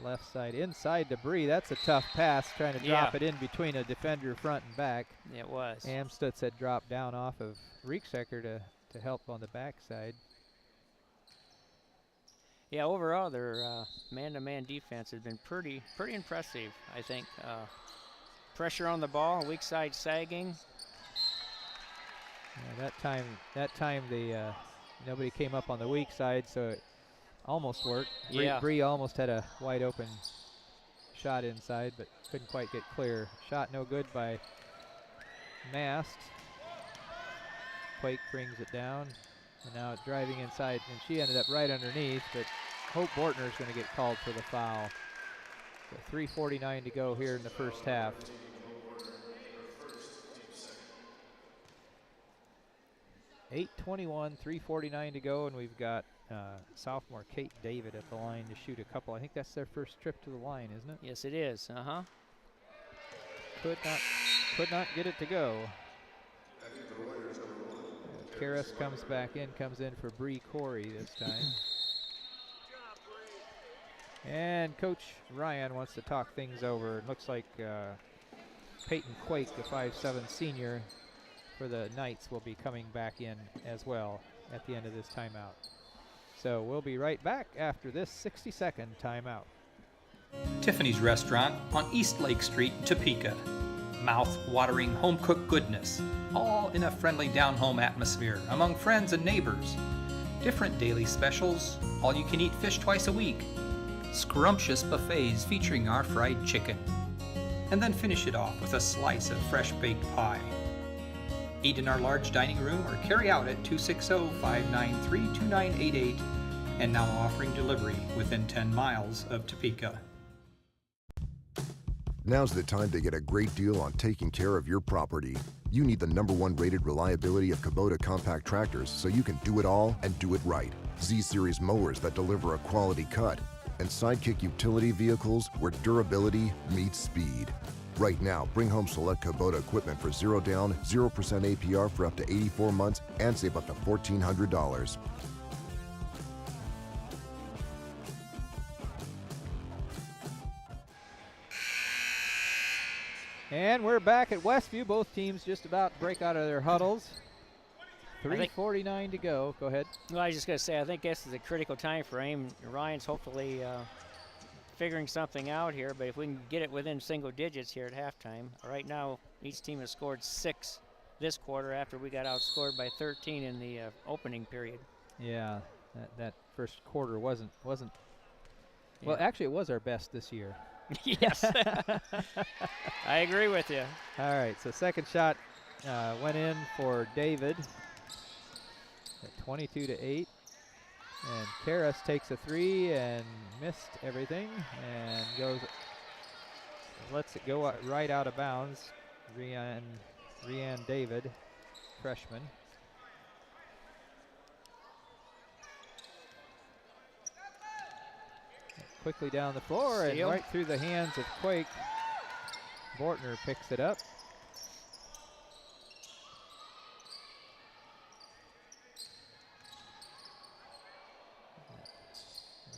[SPEAKER 3] left side. Inside to Bree. That's a tough pass, trying to drop it in between a defender front and back.
[SPEAKER 5] It was.
[SPEAKER 3] Amstutz had dropped down off of Rieksecker to help on the backside.
[SPEAKER 5] Yeah, overall their man-to-man defense has been pretty impressive, I think. Pressure on the ball, weak side sagging.
[SPEAKER 3] Yeah, that time the nobody came up on the weak side, so it almost worked. Bree almost had a wide open shot inside, but couldn't quite get clear. Shot no good by Mast. Quake brings it down, and now it's driving inside, and she ended up right underneath, but Hope Bortner is going to get called for the foul. So 3:49 to go here in the first half. .8:21, 3:49 to go, and we've got sophomore Kate David at the line to shoot a couple. I think that's their first trip to the line, isn't it?
[SPEAKER 5] Yes, it is.
[SPEAKER 3] Could not get it to go. Karras comes back in, comes in for Bree Corey this time. And Coach Ryan wants to talk things over. It looks like Peyton Quake, the 5'7" senior for the Knights, will be coming back in as well at the end of this timeout. So we'll be right back after this 60-second timeout.
[SPEAKER 10] Tiffany's Restaurant on East Lake Street, Topeka. Mouth-watering home-cooked goodness, all in a friendly down-home atmosphere among friends and neighbors. Different daily specials, all-you-can-eat fish twice a week, scrumptious buffets featuring our fried chicken, and then finish it off with a slice of fresh-baked pie. Eat in our large dining room or carry out at 260-593-2988, and now offering delivery within 10 miles of Topeka.
[SPEAKER 11] Now's the time to get a great deal on taking care of your property. You need the #1 rated reliability of Kubota compact tractors so you can do it all and do it right. Z-Series mowers that deliver a quality cut, and Sidekick utility vehicles where durability meets speed. Right now, bring home select Kubota equipment for 0 down, 0% APR for up to 84 months and save up to $1,400.
[SPEAKER 3] And we're back at Westview. Both teams just about to break out of their huddles. 3:49 to go. Go ahead.
[SPEAKER 5] Well, I was just going to say, I think this is a critical time frame. Ryan's hopefully figuring something out here, but if we can get it within single digits here at halftime. Right now, each team has scored 6 this quarter after we got outscored by 13 in the opening period.
[SPEAKER 3] Yeah, that first quarter wasn't.
[SPEAKER 5] Yeah.
[SPEAKER 3] Well, actually, it was our best this year.
[SPEAKER 5] Yes, I agree with you.
[SPEAKER 3] All right, so second shot went in for David at 22-8. And Karras takes a 3 and missed everything and lets it go right out of bounds. Rianne David, freshman. Quickly down the floor and right through the hands of Quake. Bortner picks it up.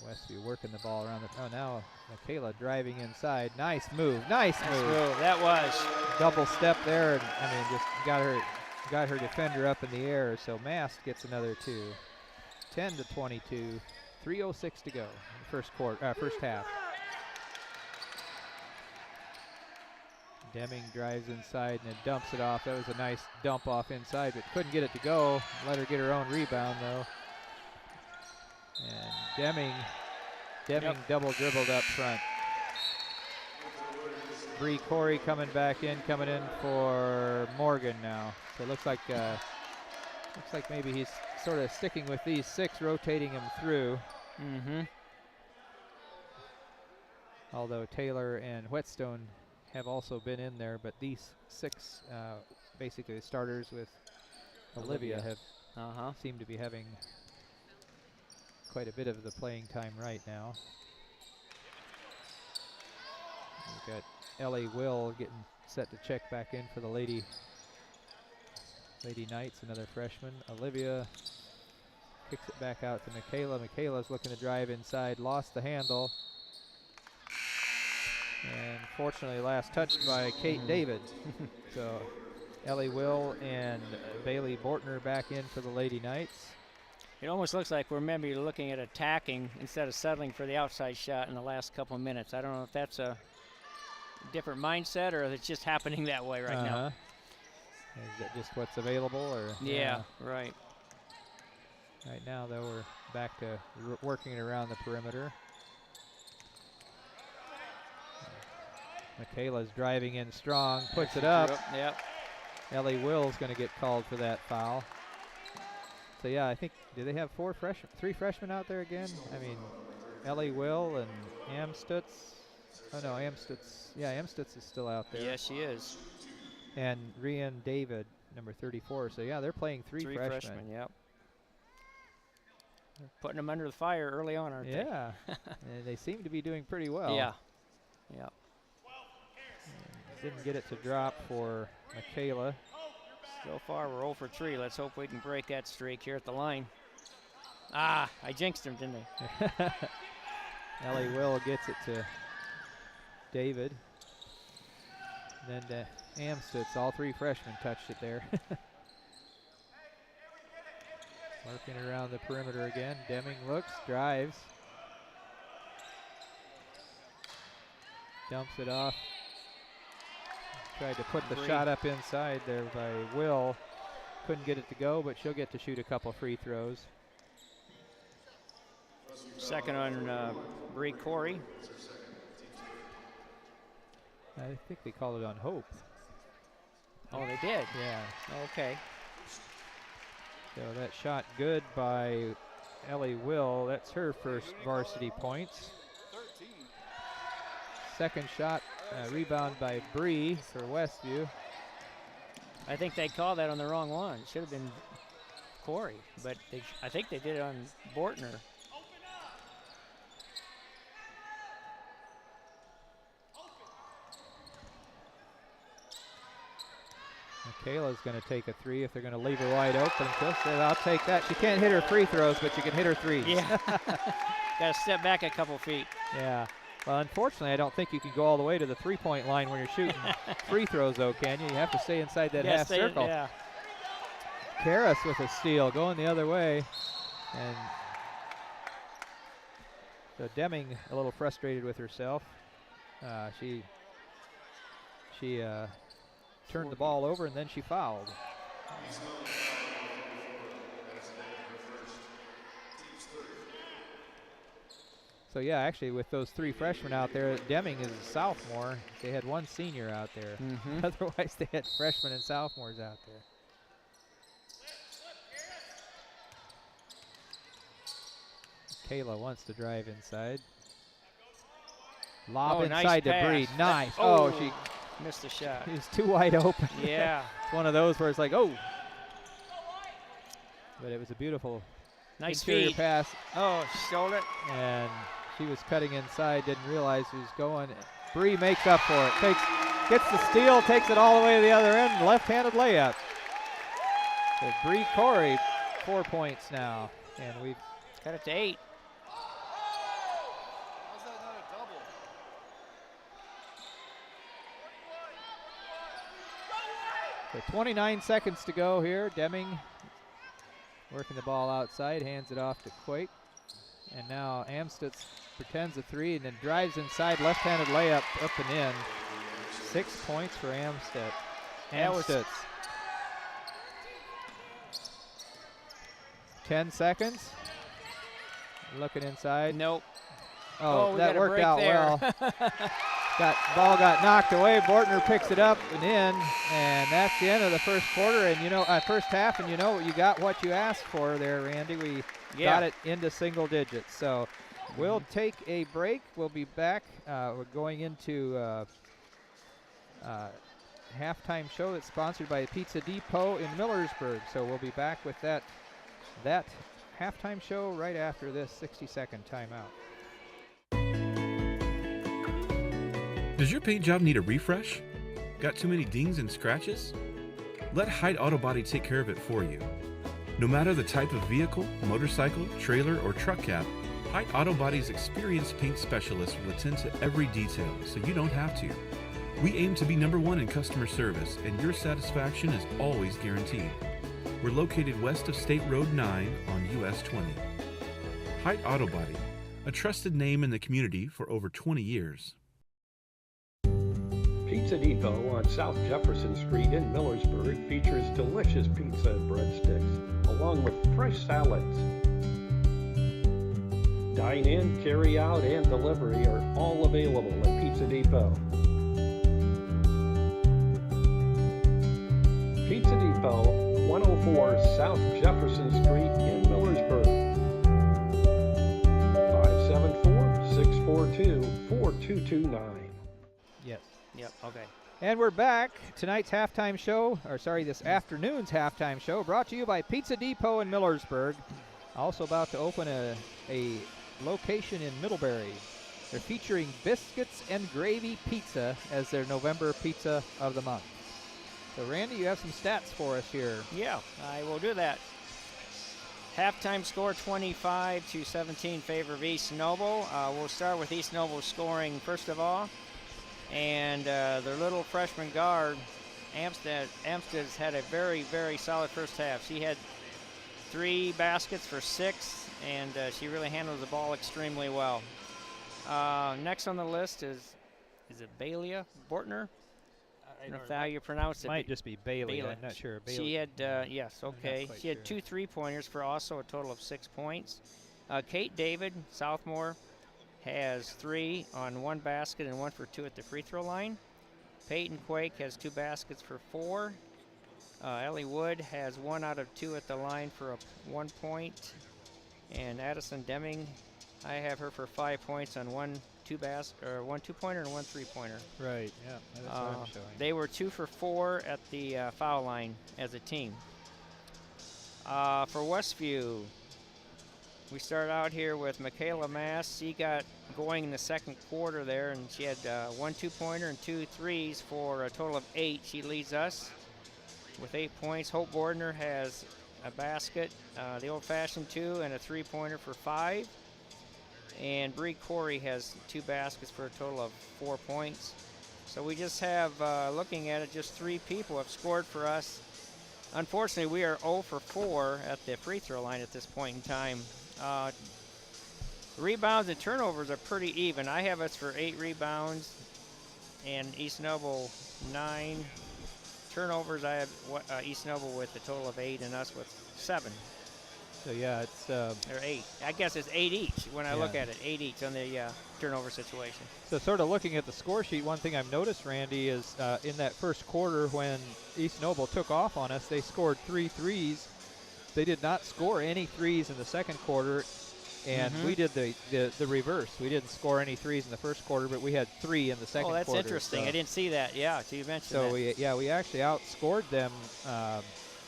[SPEAKER 3] Westview working the ball around the. Oh, now Michaela driving inside. Nice move. Nice move.
[SPEAKER 5] That was
[SPEAKER 3] double step there. And, I mean, just got her defender up in the air. So Mast gets another 2. 10-22. 3:06 to go. First half. Deming drives inside and then dumps it off. That was a nice dump off inside, but couldn't get it to go. Let her get her own rebound though. And Deming double dribbled up front. Bree Corey coming in for Morgan now. So it looks like maybe he's sort of sticking with these 6, rotating them through.
[SPEAKER 5] Mm-hmm.
[SPEAKER 3] Although Taylor and Whetstone have also been in there, but these 6, basically the starters with Olivia have seem to be having quite a bit of the playing time right now. We've got Ellie Will getting set to check back in for the Lady Knights, another freshman. Olivia kicks it back out to Michaela. Michaela's looking to drive inside, lost the handle. And fortunately last touched by Kate David. So Ellie Will and Bailey Bortner back in for the Lady Knights.
[SPEAKER 5] It almost looks like we're maybe looking at attacking instead of settling for the outside shot in the last couple of minutes. I don't know if that's a different mindset or if it's just happening that way right now.
[SPEAKER 3] Is that just what's available? Or
[SPEAKER 5] yeah, right.
[SPEAKER 3] Right now, though, we're back to working it around the perimeter. Michaela's driving in strong, puts it up.
[SPEAKER 5] Yep.
[SPEAKER 3] Ellie Will's going to get called for that foul. So yeah, I think, do they have 3 freshmen out there again? I mean, Ellie Will and Amstutz. Oh no, Amstutz is still out there.
[SPEAKER 5] Yeah, she is.
[SPEAKER 3] And Rian David, number 34. So yeah, they're playing three freshmen.
[SPEAKER 5] Yep. They're putting them under the fire early on, aren't they?
[SPEAKER 3] Yeah, and they seem to be doing pretty well.
[SPEAKER 5] Yeah. Yep.
[SPEAKER 3] Didn't get it to drop for Michaela.
[SPEAKER 5] So far, we're 0 for 3. Let's hope we can break that streak here at the line. Ah, I jinxed him, didn't I?
[SPEAKER 3] Ellie Will gets it to David. And then to Amstutz. All three freshmen touched it there. Working around the perimeter again. Deming looks, drives. Dumps it off. Tried to put the shot up inside there by Will. Couldn't get it to go, but she'll get to shoot a couple free throws.
[SPEAKER 5] Second on Bree Corey.
[SPEAKER 3] I think they called it on Hope.
[SPEAKER 5] Oh, they did?
[SPEAKER 3] Yeah.
[SPEAKER 5] Okay.
[SPEAKER 3] So that shot good by Ellie Will. That's her first varsity points. Second shot, rebound by Bree for Westview.
[SPEAKER 5] I think they called that on the wrong one. It should have been Corey, but I think they did it on Bortner.
[SPEAKER 3] Michaela's going to take a three if they're going to leave her wide open. She'll say, I'll take that. She can't hit her free throws, but she can hit her threes.
[SPEAKER 5] Yeah. Got to step back a couple feet.
[SPEAKER 3] Yeah. Well, unfortunately, I don't think you can go all the way to the three-point line when you're shooting free throws, though, can you? You have to stay inside that half circle.
[SPEAKER 5] Yeah.
[SPEAKER 3] Karras with a steal, going the other way. And so Deming a little frustrated with herself. She turned the ball over, and then she fouled. So yeah, actually with those three freshmen out there, Deming is a sophomore. They had one senior out there. Otherwise they had freshmen and sophomores out there. Kayla wants to drive inside. Lob inside to Bree. Nice. Oh, she
[SPEAKER 5] missed the shot.
[SPEAKER 3] She was too wide open.
[SPEAKER 5] Yeah.
[SPEAKER 3] It's one of those where it's like, oh. But it was a beautiful
[SPEAKER 5] nice
[SPEAKER 3] interior pass.
[SPEAKER 5] Oh, she stole it.
[SPEAKER 3] And she was cutting inside, didn't realize she was going. Bree makes up for it. Gets the steal, takes it all the way to the other end, left-handed layup. So Bree Corey, 4 points now. And we've
[SPEAKER 5] cut it to 8.
[SPEAKER 3] So 29 seconds to go here. Deming working the ball outside, hands it off to Quake. And now Amstutz pretends a three and then drives inside, left-handed layup up and in. 6 points for Amstutz. 10 seconds. Looking inside.
[SPEAKER 5] Nope.
[SPEAKER 3] Oh, that worked out well. Ball got knocked away. Bortner picks it up and in, and that's the end of the first quarter. And first half, and you got what you asked for there, Randy. We got it into single digits. So we'll take a break. We'll be back. We're going into halftime show that's sponsored by Pizza Depot in Millersburg. So we'll be back with that halftime show right after this 60-second timeout.
[SPEAKER 12] Does your paint job need a refresh? Got too many dings and scratches? Let Height Auto Body take care of it for you. No matter the type of vehicle, motorcycle, trailer, or truck cab, Height Auto Body's experienced paint specialists will attend to every detail so you don't have to. We aim to be #1 in customer service, and your satisfaction is always guaranteed. We're located west of State Road 9 on US 20. Height Auto Body, a trusted name in the community for over 20 years.
[SPEAKER 6] Pizza Depot on South Jefferson Street in Millersburg features delicious pizza and breadsticks, along with fresh salads. Dine-in, carry-out, and delivery are all available at Pizza Depot. Pizza Depot, 104 South Jefferson Street in Millersburg. 574 642-4229.
[SPEAKER 3] Yes.
[SPEAKER 5] Yep, okay.
[SPEAKER 3] And we're back. Tonight's halftime show, this afternoon's halftime show, brought to you by Pizza Depot in Millersburg. Also about to open a location in Middlebury. They're featuring biscuits and gravy pizza as their November pizza of the month. So, Randy, you have some stats for us here.
[SPEAKER 5] Yeah, I will do that. Halftime score 25-17 favor of East Noble. We'll start with East Noble scoring first of all. And their little freshman guard, Amsted's had a very, very solid first half. She had 3 baskets for 6, and she really handled the ball extremely well. Next on the list is it Bailey Bortner? I don't know how you pronounce it.
[SPEAKER 3] Might just be Bailey. I'm not sure. Bailey.
[SPEAKER 5] She had, yes, okay. She had 2 3-pointers for also a total of 6 points. Kate David, sophomore, has 3 on 1 basket and 1 for 2 at the free throw line. Peyton Quake has 2 baskets for 4. Ellie Wood has 1 out of 2 at the line for a 1 point. And Addison Deming, I have her for 5 points on 1 2-pointer and 1 3-pointer.
[SPEAKER 3] Right, yeah, that's what I'm showing.
[SPEAKER 5] They were 2 for 4 at the foul line as a team. For Westview, we start out here with Michaela Mass. She got going in the second quarter there, and she had 1 2-pointer and 2 threes for a total of 8. She leads us with 8 points. Hope Bordner has a basket, the old-fashioned 2, and a 3-pointer for 5. And Bree Corey has 2 baskets for a total of 4 points. So we just have, looking at it, just 3 people have scored for us. Unfortunately, we are 0 for 4 at the free throw line at this point in time. Rebounds and turnovers are pretty even. I have us for 8 rebounds and East Noble 9. Turnovers, I have East Noble with a total of 8 and us with 7.
[SPEAKER 3] So, yeah, it's...
[SPEAKER 5] or 8. I guess it's 8 each when I look at it. 8 each on the turnover situation.
[SPEAKER 3] So sort of looking at the score sheet, one thing I've noticed, Randy, is in that first quarter when East Noble took off on us, they scored 3 threes. They did not score any threes in the second quarter, and we did the reverse. We didn't score any threes in the first quarter, but we had 3 in the second quarter.
[SPEAKER 5] Oh, that's interesting. So I didn't see that. Yeah, so you mentioned
[SPEAKER 3] that.
[SPEAKER 5] So
[SPEAKER 3] we actually outscored them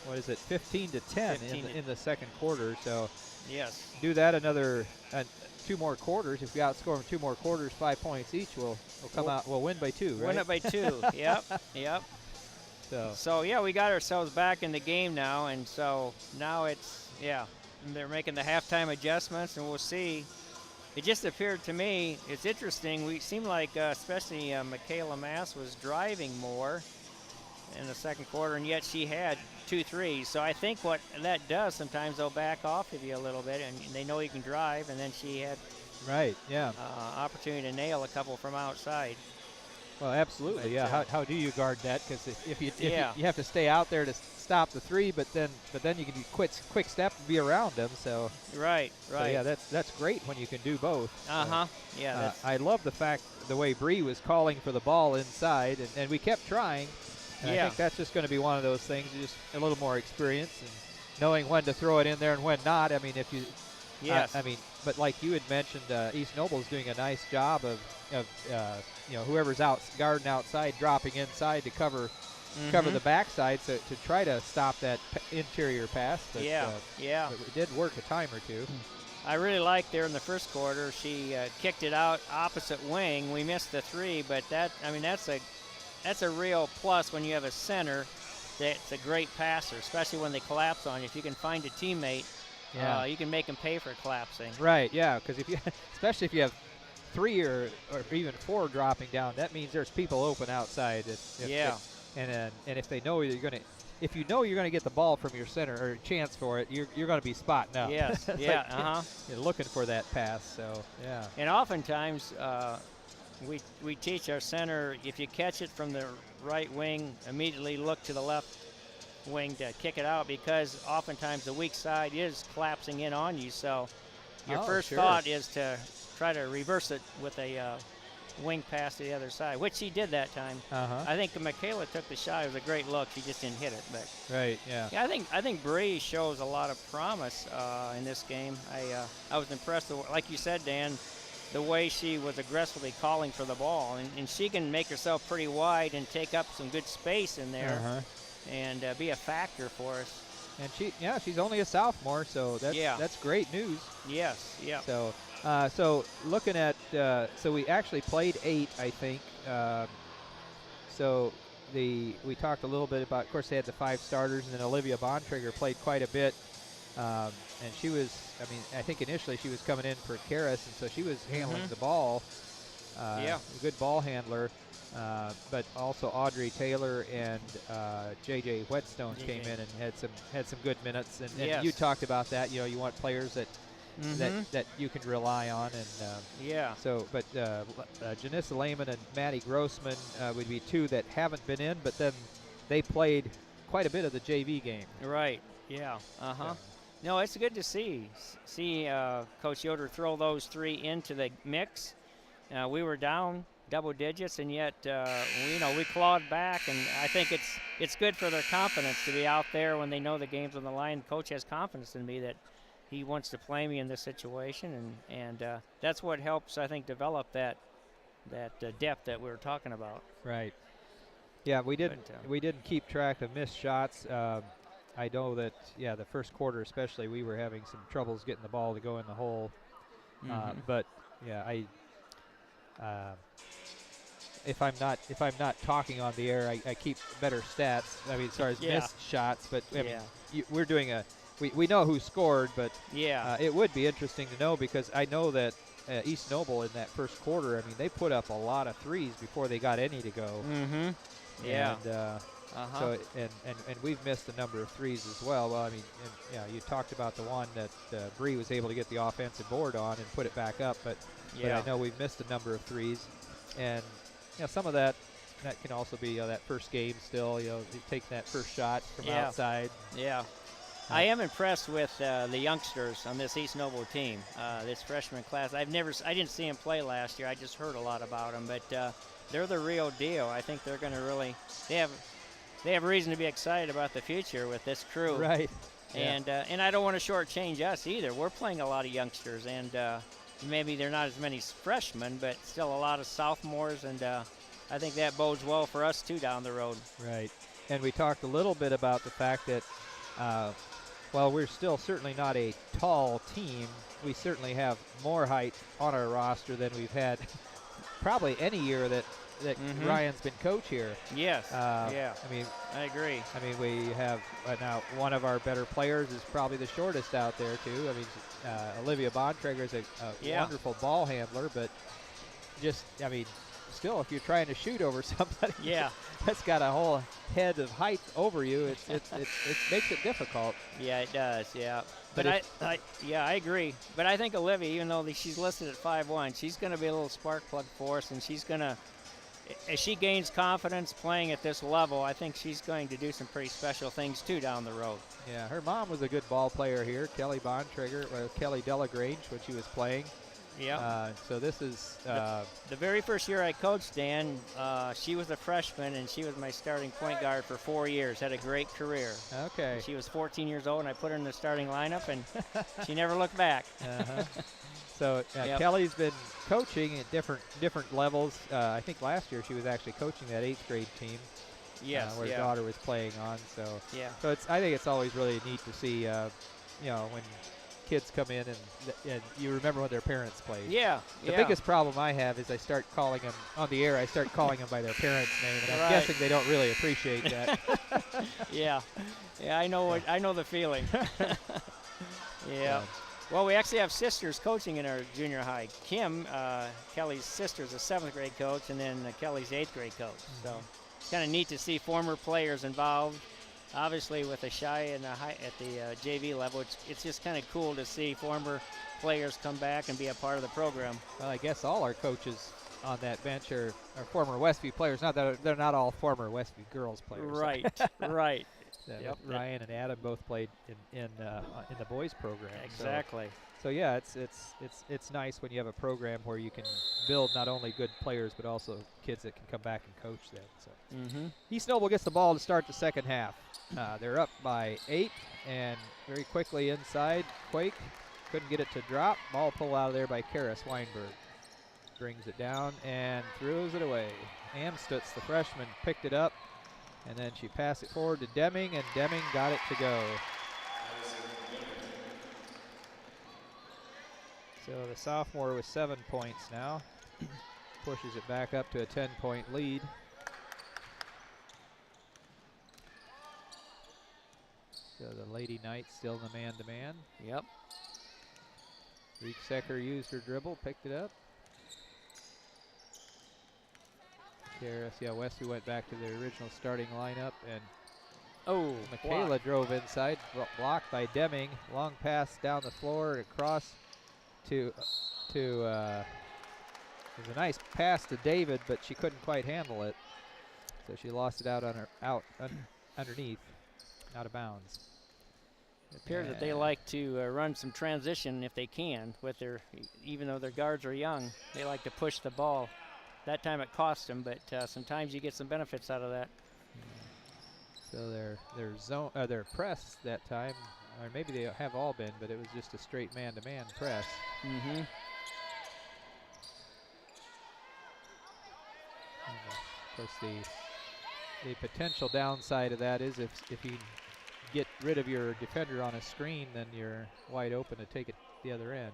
[SPEAKER 3] 15-10 in the second quarter. So
[SPEAKER 5] yes,
[SPEAKER 3] do that another 2 more quarters. If we outscore them 2 more quarters, 5 points each, we'll come out. We'll win by 2. Right?
[SPEAKER 5] Win it by 2. Yep. So yeah, we got ourselves back in the game now, and so now it's they're making the halftime adjustments, and we'll see. It just appeared to me, it's interesting. We seemed like, especially Michaela Mass was driving more in the second quarter, and yet she had 2 threes. So I think what that does sometimes, they'll back off of you a little bit, and they know you can drive, and then she had opportunity to nail a couple from outside.
[SPEAKER 3] Well, absolutely, How do you guard that? Because if you have to stay out there to stop the 3, but then you can do quick step and be around them. So
[SPEAKER 5] right.
[SPEAKER 3] So yeah, that's great when you can do both.
[SPEAKER 5] Yeah.
[SPEAKER 3] I love the way Bree was calling for the ball inside, and we kept trying. And I think that's just going to be one of those things, just a little more experience and knowing when to throw it in there and when not. I mean, if you, but like you had mentioned, East Noble's doing a nice job of whoever's out guarding outside, dropping inside to cover the backside, so to try to stop that interior pass. But, but it did work a time or 2.
[SPEAKER 5] I really liked there in the first quarter. She kicked it out opposite wing. We missed the 3, but that's a real plus when you have a center that's a great passer, especially when they collapse on you. If you can find a teammate, you can make them pay for collapsing.
[SPEAKER 3] Right, yeah, because especially if you have 3 or even 4 dropping down, that means there's people open outside. And if they know you're going to get the ball from your center or a chance for it, you're going to be spotting up.
[SPEAKER 5] Yes,
[SPEAKER 3] You're looking for that pass. So yeah.
[SPEAKER 5] And oftentimes we teach our center, if you catch it from the right wing, immediately look to the left wing to kick it out, because oftentimes the weak side is collapsing in on you. So your first thought is to try to reverse it with a wing pass to the other side, which she did that time. I think Michaela took the shot. It was a great look. She just didn't hit it. But I think Bree shows a lot of promise in this game. I was impressed with, like you said, Dan, the way she was aggressively calling for the ball. And she can make herself pretty wide and take up some good space in there and be a factor for us.
[SPEAKER 3] And she's only a sophomore, so that's great news.
[SPEAKER 5] Yes, yeah.
[SPEAKER 3] So looking at, so we actually played 8, I think. We talked a little bit about, of course, they had the 5 starters, and then Olivia Bontrager played quite a bit. And she was, I think initially she was coming in for Karis, and so she was handling the ball. A good ball handler. But also Audrey Taylor and JJ Whetstone came in and had some good minutes. And you talked about that. You want players that you can rely on. And but Janissa Lehman and Maddie Grossman would be 2 that haven't been in, but then they played quite a bit of the JV game.
[SPEAKER 5] Right. Yeah. No, it's good to see Coach Yoder throw those 3 into the mix. We were down double digits, and yet we clawed back, and I think it's good for their confidence to be out there when they know the game's on the line. Coach has confidence in me that he wants to play me in this situation, and that's what helps, I think, develop that depth that we were talking about.
[SPEAKER 3] Right. Yeah, we didn't keep track of missed shots. I know that the first quarter especially, we were having some troubles getting the ball to go in the hole. But if I'm not talking on the air, I keep better stats. As far as missed shots, but we're doing we know who scored, but it would be interesting to know, because I know that East Noble in that first quarter, they put up a lot of threes before they got any to go. So and we've missed a number of threes as well. Well, you talked about the one that Bree was able to get the offensive board on and put it back up, but I know we've missed a number of threes, and some of that can also be that first game still. You take that first shot from outside.
[SPEAKER 5] Yeah. I am impressed with the youngsters on this East Noble team, this freshman class. I didn't see them play last year. I just heard a lot about them, but they're the real deal. I think they're going to really. They have reason to be excited about the future with this crew.
[SPEAKER 3] Right.
[SPEAKER 5] And I don't want to shortchange us either. We're playing a lot of youngsters, and maybe they're not as many freshmen, but still a lot of sophomores, and I think that bodes well for us too down the road.
[SPEAKER 3] Right. And we talked a little bit about the fact that while we're still certainly not a tall team, we certainly have more height on our roster than we've had probably any year that Ryan's been coach here.
[SPEAKER 5] Yes. I agree.
[SPEAKER 3] We have now one of our better players is probably the shortest out there too. Olivia Bontrager is a wonderful ball handler, but still, if you're trying to shoot over somebody, that's got a whole head of height over you. It makes it difficult.
[SPEAKER 5] Yeah, it does. Yeah. But I agree. But I think Olivia, even though she's listed at 5'1", she's going to be a little spark plug for us, and she's going to. As she gains confidence playing at this level, I think she's going to do some pretty special things too down the road.
[SPEAKER 3] Yeah, her mom was a good ball player here, Kelly Bontrager, Kelly Delagrange, when she was playing.
[SPEAKER 5] Yeah.
[SPEAKER 3] So this is
[SPEAKER 5] the very first year I coached, Dan. She was a freshman, and she was my starting point guard for 4 years. Had a great career.
[SPEAKER 3] Okay.
[SPEAKER 5] She was 14 years old, and I put her in the starting lineup, and she never looked back.
[SPEAKER 3] So Kelly's been coaching at different levels. I think last year she was actually coaching that 8th grade team.
[SPEAKER 5] Yes.
[SPEAKER 3] Where her daughter was playing on. So
[SPEAKER 5] So
[SPEAKER 3] I think it's always really neat to see when kids come in and you remember when their parents played. The biggest problem I have is I start calling them on the air. I start calling them by their parents' name, and I'm guessing they don't really appreciate that.
[SPEAKER 5] Yeah, I know the feeling. Well, we actually have sisters coaching in our junior high. Kim, Kelly's sister, is a 7th grade coach, and then Kelly's 8th grade coach. So it's kind of neat to see former players involved. Obviously, with the Shy and at the JV level, it's just kind of cool to see former players come back and be a part of the program.
[SPEAKER 3] Well, I guess all our coaches on that bench are former Westview players. Not that they're not all former Westview girls players.
[SPEAKER 5] Right, right.
[SPEAKER 3] Ryan and Adam both played in the boys program.
[SPEAKER 5] Exactly.
[SPEAKER 3] So it's nice when you have a program where you can build not only good players but also kids that can come back and coach them. So East Noble gets the ball to start the second half. They're up by 8, and very quickly inside, Quake couldn't get it to drop. Ball pulled out of there by Karis Weinberg. brings it down and throws it away. Amstutz, the freshman, picked it up, and then she passed it forward to Deming, and Deming got it to go. So the sophomore with 7 points now. Pushes it back up to a 10-point lead. So the Lady Knights still in the man-to-man.
[SPEAKER 5] Yep.
[SPEAKER 3] Rieksecker used her dribble, picked it up. Karis, yeah, Westview went back to their original starting lineup, and Michaela drove inside, blocked by Deming. Long pass down the floor and across to it was a nice pass to David, but she couldn't quite handle it, so she lost it out on her underneath, out of bounds.
[SPEAKER 5] It appears that they like to run some transition if they can with their, even though their guards are young, they like to push the ball. That time it cost them, but sometimes you get some benefits out of that.
[SPEAKER 3] So their press that time, or maybe they have all been, but it was just a straight man-to-man press.
[SPEAKER 5] Mm-hmm.
[SPEAKER 3] Of course, the potential downside of that is if you get rid of your defender on a screen, then you're wide open to take it the other end.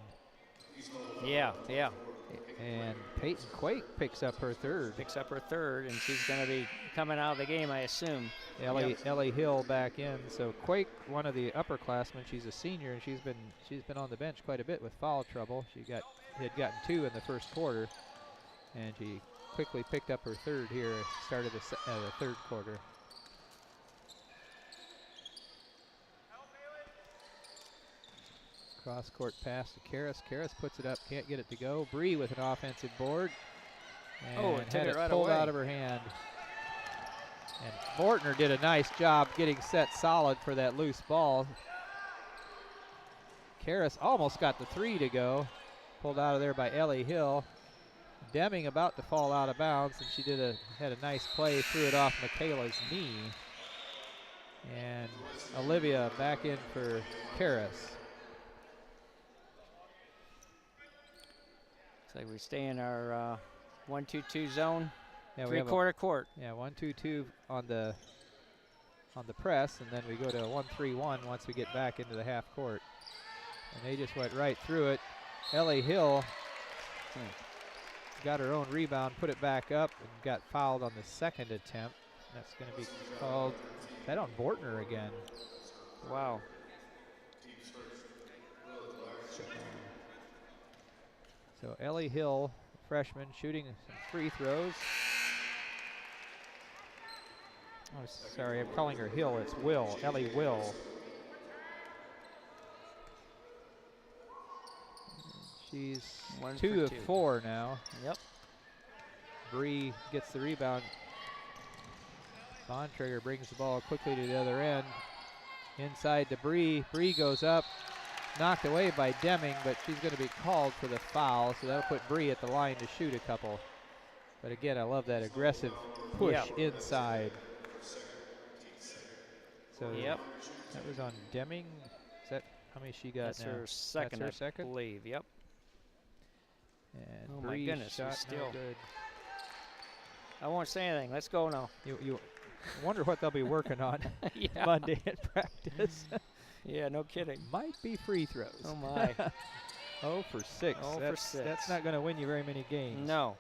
[SPEAKER 5] Yeah, yeah.
[SPEAKER 3] And Peyton Quake picks up her third.
[SPEAKER 5] And she's going to be coming out of the game, I assume.
[SPEAKER 3] Ellie Hill back in. So Quake, one of the upperclassmen, she's a senior, and she's been on the bench quite a bit with foul trouble. She had gotten 2 in the first quarter, and she quickly picked up her third here at the start of the third quarter. Cross-court pass to Karis. Karis puts it up, can't get it to go. Bree with an offensive board. And had it right pulled out of her hand. And Mortner did a nice job getting set solid for that loose ball. Karis almost got the 3 to go. Pulled out of there by Ellie Hill. Deming about to fall out of bounds, and she had a nice play, threw it off Michaela's knee. And Olivia back in for Karis.
[SPEAKER 5] Looks like we stay in our 1-2-2 zone.
[SPEAKER 3] Yeah,
[SPEAKER 5] three-quarter court.
[SPEAKER 3] Yeah, 1-2-2 on the press, and then we go to a 1-3-1 once we get back into the half court. And they just went right through it. Ellie Hill got her own rebound, put it back up, and got fouled on the second attempt. That's going to be called, is that on Bortner again?
[SPEAKER 5] Wow.
[SPEAKER 3] So Ellie Hill, freshman, shooting some free throws. Oh, sorry, I'm calling her Hill. It's Will, Ellie Will. She's 2 of 4 now.
[SPEAKER 5] Yep.
[SPEAKER 3] Bree gets the rebound. Bontrager brings the ball quickly to the other end. Inside to Bree. Bree goes up. Knocked away by Deming, but she's going to be called for the foul, so that'll put Bree at the line to shoot a couple. But again, I love that aggressive push inside. So that was on Deming. Is that how many she got
[SPEAKER 5] That's
[SPEAKER 3] now?
[SPEAKER 5] her second,
[SPEAKER 3] That's her second?
[SPEAKER 5] I believe. Yep.
[SPEAKER 3] And
[SPEAKER 5] oh
[SPEAKER 3] Bree's
[SPEAKER 5] my goodness,
[SPEAKER 3] shot
[SPEAKER 5] still
[SPEAKER 3] good.
[SPEAKER 5] I won't say anything. Let's go now.
[SPEAKER 3] You wonder what they'll be working on Monday in practice.
[SPEAKER 5] Yeah, no kidding.
[SPEAKER 3] Might be free throws.
[SPEAKER 5] Oh my.
[SPEAKER 3] 0 for 6.
[SPEAKER 5] 0 for 6.
[SPEAKER 3] That's not going to win you very many games.
[SPEAKER 5] No.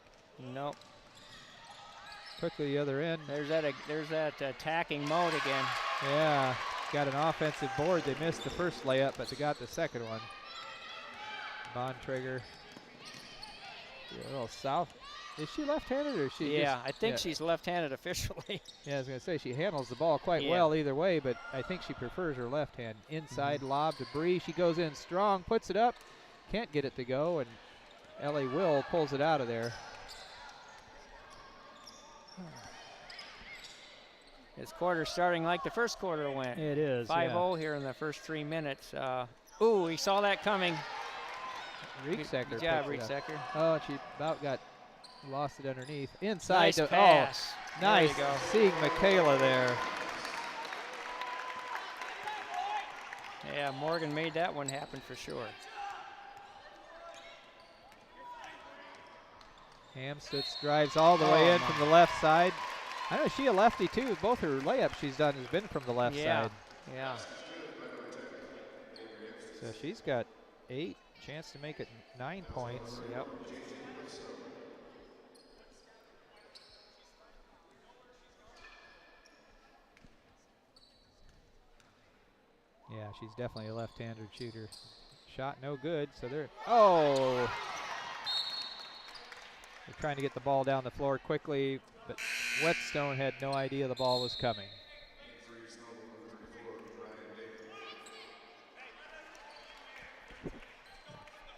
[SPEAKER 3] Quickly the other end.
[SPEAKER 5] There's that attacking mode again.
[SPEAKER 3] Yeah, got an offensive board. They missed the first layup, but they got the second one. Bontrager. A little south. Is she left-handed or is she?
[SPEAKER 5] Yeah, I think she's left-handed officially.
[SPEAKER 3] Yeah, I was going to say she handles the ball quite well either way, but I think she prefers her left hand. Inside lob to Bree. She goes in strong, puts it up, can't get it to go, and Ellie Will pulls it out of there.
[SPEAKER 5] This quarter's starting like the first quarter went.
[SPEAKER 3] It is.
[SPEAKER 5] 5-0 here in the first 3 minutes. Ooh, we saw that coming.
[SPEAKER 3] Rieksecker.
[SPEAKER 5] Good job, Rieksecker.
[SPEAKER 3] Oh, she about lost it underneath. Inside.
[SPEAKER 5] Nice pass.
[SPEAKER 3] Oh, nice.
[SPEAKER 5] There you go.
[SPEAKER 3] Seeing Michaela there.
[SPEAKER 5] Yeah, Morgan made that one happen for sure.
[SPEAKER 3] Hamstutz drives all the way in from the left side. I know she a lefty too. Both her layups she's done has been from the left side.
[SPEAKER 5] Yeah.
[SPEAKER 3] So she's got 8, chance to make it 9 points.
[SPEAKER 5] Yep.
[SPEAKER 3] Yeah, she's definitely a left-handed shooter. Shot no good, so they're, they're trying to get the ball down the floor quickly, but Whetstone had no idea the ball was coming.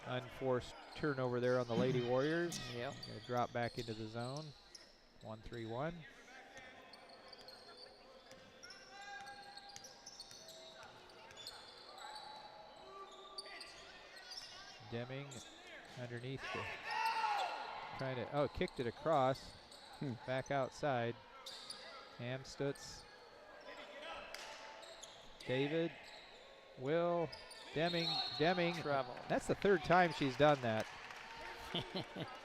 [SPEAKER 3] Unforced turnover there on the Lady Warriors.
[SPEAKER 5] Yep.
[SPEAKER 3] Gonna drop back into the zone. 1-3-1. Deming underneath the, trying to, kicked it across. Back outside. Hamstutz. David. Will. Deming.
[SPEAKER 5] Travel.
[SPEAKER 3] That's the 3rd time she's done that.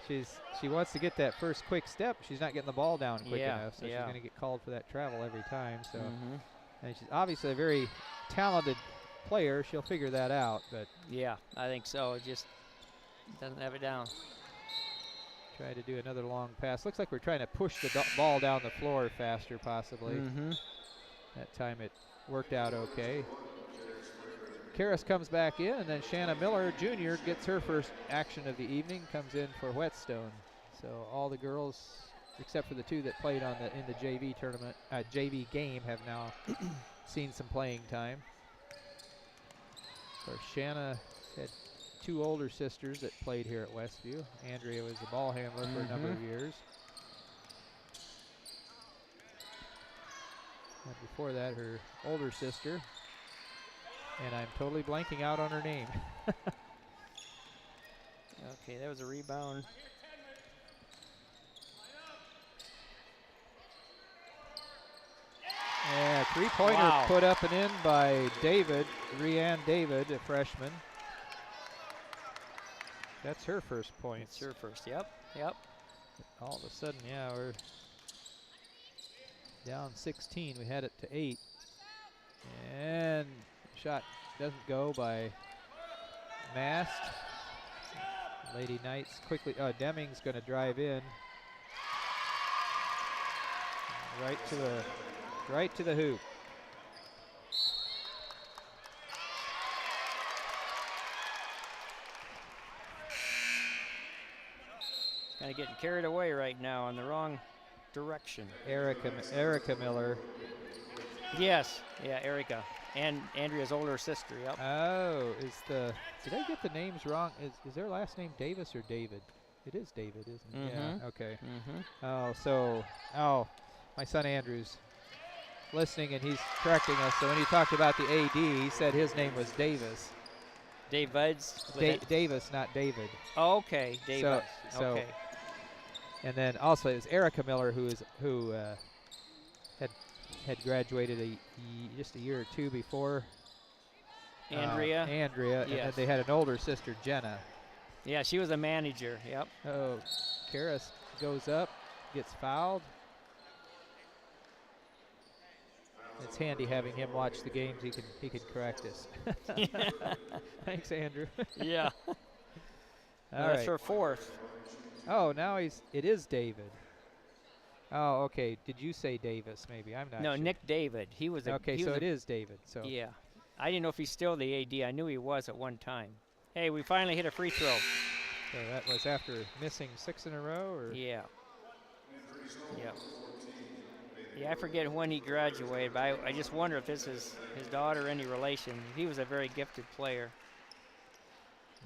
[SPEAKER 3] She wants to get that first quick step. She's not getting the ball down quick enough, so she's going to get called for that travel every time. So, and she's obviously a very talented player. She'll figure that out. But
[SPEAKER 5] yeah, I think so. Just doesn't have it down.
[SPEAKER 3] Try to do another long pass. Looks like we're trying to push the ball down the floor faster, possibly. That time it worked out okay. Karras comes back in, and then Shanna Miller Jr. gets her first action of the evening, comes in for Whetstone. So all the girls, except for the 2 that played in the JV tournament, JV game, have now seen some playing time. Of course, Shanna had 2 older sisters that played here at Westview. Andrea was the ball handler for a number of years. And before that, her older sister. And I'm totally blanking out on her name.
[SPEAKER 5] Okay, that was a rebound.
[SPEAKER 3] Yeah, 3-pointer put up and in by David, Rianne David, a freshman. That's her first point.
[SPEAKER 5] It's her first, yep.
[SPEAKER 3] All of a sudden, yeah, we're down 16. We had it to 8. And shot doesn't go by Mast. Lady Knights quickly, Deming's gonna drive in. Right to the hoop.
[SPEAKER 5] Kind of getting carried away right now in the wrong direction.
[SPEAKER 3] Erica Miller.
[SPEAKER 5] Yes, yeah, Erica. And Andrea's older sister, yep.
[SPEAKER 3] Oh, did I get the names wrong? Is their last name Davis or David? It is David, isn't it? Yeah, okay. My son Andrew's listening and he's correcting us. So when he talked about the AD, he said his name was Davis.
[SPEAKER 5] Davids?
[SPEAKER 3] Davis, not David.
[SPEAKER 5] Oh, okay, Davis. Okay.
[SPEAKER 3] And then also it was Erica Miller who had graduated just a year or 2 before.
[SPEAKER 5] Andrea.
[SPEAKER 3] Yes. And then they had an older sister, Jenna.
[SPEAKER 5] Yeah, she was a manager, yep.
[SPEAKER 3] Oh, Karras goes up, gets fouled. It's handy having him watch the games. He can correct us. Thanks, Andrew.
[SPEAKER 5] Yeah. That's her 4th.
[SPEAKER 3] Oh, now it is David. Oh, okay. Did you say Davis? Maybe I'm not.
[SPEAKER 5] No,
[SPEAKER 3] sure.
[SPEAKER 5] Nick David. He was.
[SPEAKER 3] It is David. So.
[SPEAKER 5] Yeah, I didn't know if he's still the AD. I knew he was at one time. Hey, we finally hit a free throw.
[SPEAKER 3] So that was after missing 6 in a row, or?
[SPEAKER 5] Yeah. Yeah. Yeah, I forget when he graduated, but I just wonder if this is his daughter, any relation. He was a very gifted player.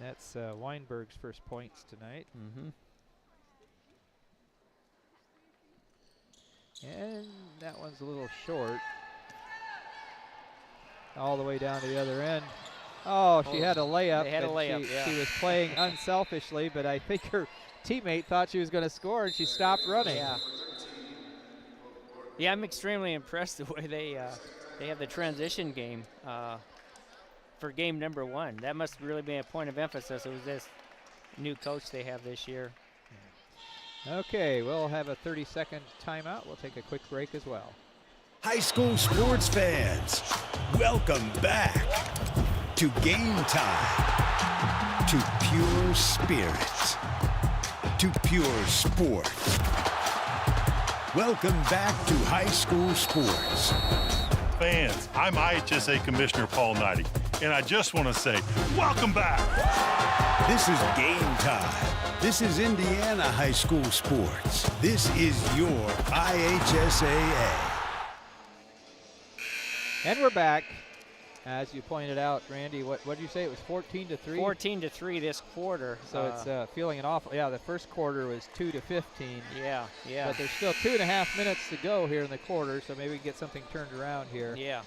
[SPEAKER 3] That's Weinberg's first points tonight. And that one's a little short. All the way down to the other end. Oh, she had a layup.
[SPEAKER 5] They had a layup,
[SPEAKER 3] She was playing unselfishly, but I think her teammate thought she was going to score, and she stopped running.
[SPEAKER 5] Yeah, I'm extremely impressed the way they have the transition game for game number 1. That must really be a point of emphasis. It was this new coach they have this year.
[SPEAKER 3] Okay, we'll have a 30-second timeout. We'll take a quick break as well.
[SPEAKER 1] High school sports fans, welcome back to Game Time, to pure spirits, to pure sports. Welcome back to high school sports.
[SPEAKER 13] Fans, I'm IHSA Commissioner Paul Knighty, and I just want to say, welcome back.
[SPEAKER 1] This is Game Time. This is Indiana high school sports. This is your IHSAA.
[SPEAKER 3] And we're back. As you pointed out, Randy, what did you say? It was 14-3?
[SPEAKER 5] 14-3 this quarter.
[SPEAKER 3] So it's feeling an awful. Yeah, the first quarter was 2-15.
[SPEAKER 5] Yeah.
[SPEAKER 3] But there's still 2.5 minutes to go here in the quarter, so maybe we can get something turned around here.
[SPEAKER 5] Yeah.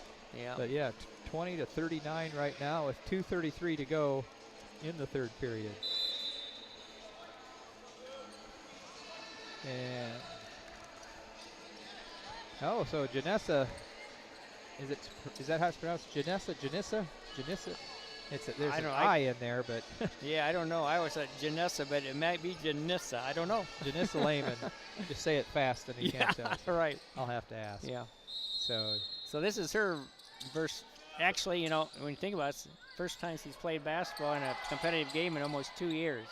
[SPEAKER 3] But yeah, 20-39 right now with 2:33 to go in the third period. And so Janessa. Is that how it's pronounced? Janissa? There's an I in there, but
[SPEAKER 5] yeah, I don't know. I was at Janessa, but it might be Janissa. I don't know.
[SPEAKER 3] Janissa Lehman. Just say it fast, and he can't tell.
[SPEAKER 5] Right.
[SPEAKER 3] I'll have to ask.
[SPEAKER 5] Yeah.
[SPEAKER 3] So
[SPEAKER 5] this is her first. Actually, when you think about it, it's the first time she's played basketball in a competitive game in almost 2 years.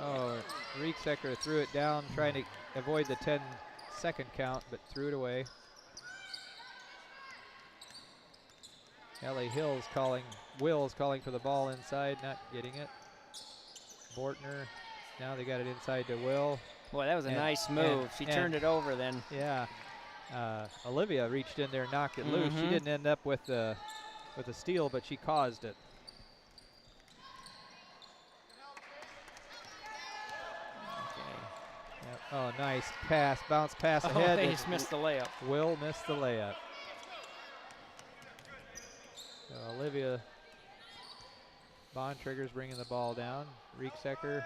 [SPEAKER 3] Oh, Rieksecker threw it down, trying to avoid the 10-second count, but threw it away. Ellie Will's calling for the ball inside, not getting it. Bortner, now they got it inside to Will.
[SPEAKER 5] Boy, that was a nice move. She turned it over then.
[SPEAKER 3] Yeah. Olivia reached in there, knocked it loose. She didn't end up with a steal, but she caused it. Okay. Yep. Oh, nice pass, bounce pass ahead.
[SPEAKER 5] They just missed the layup.
[SPEAKER 3] Will missed the layup. So Olivia Bontrigger's bringing the ball down. Rieksecker,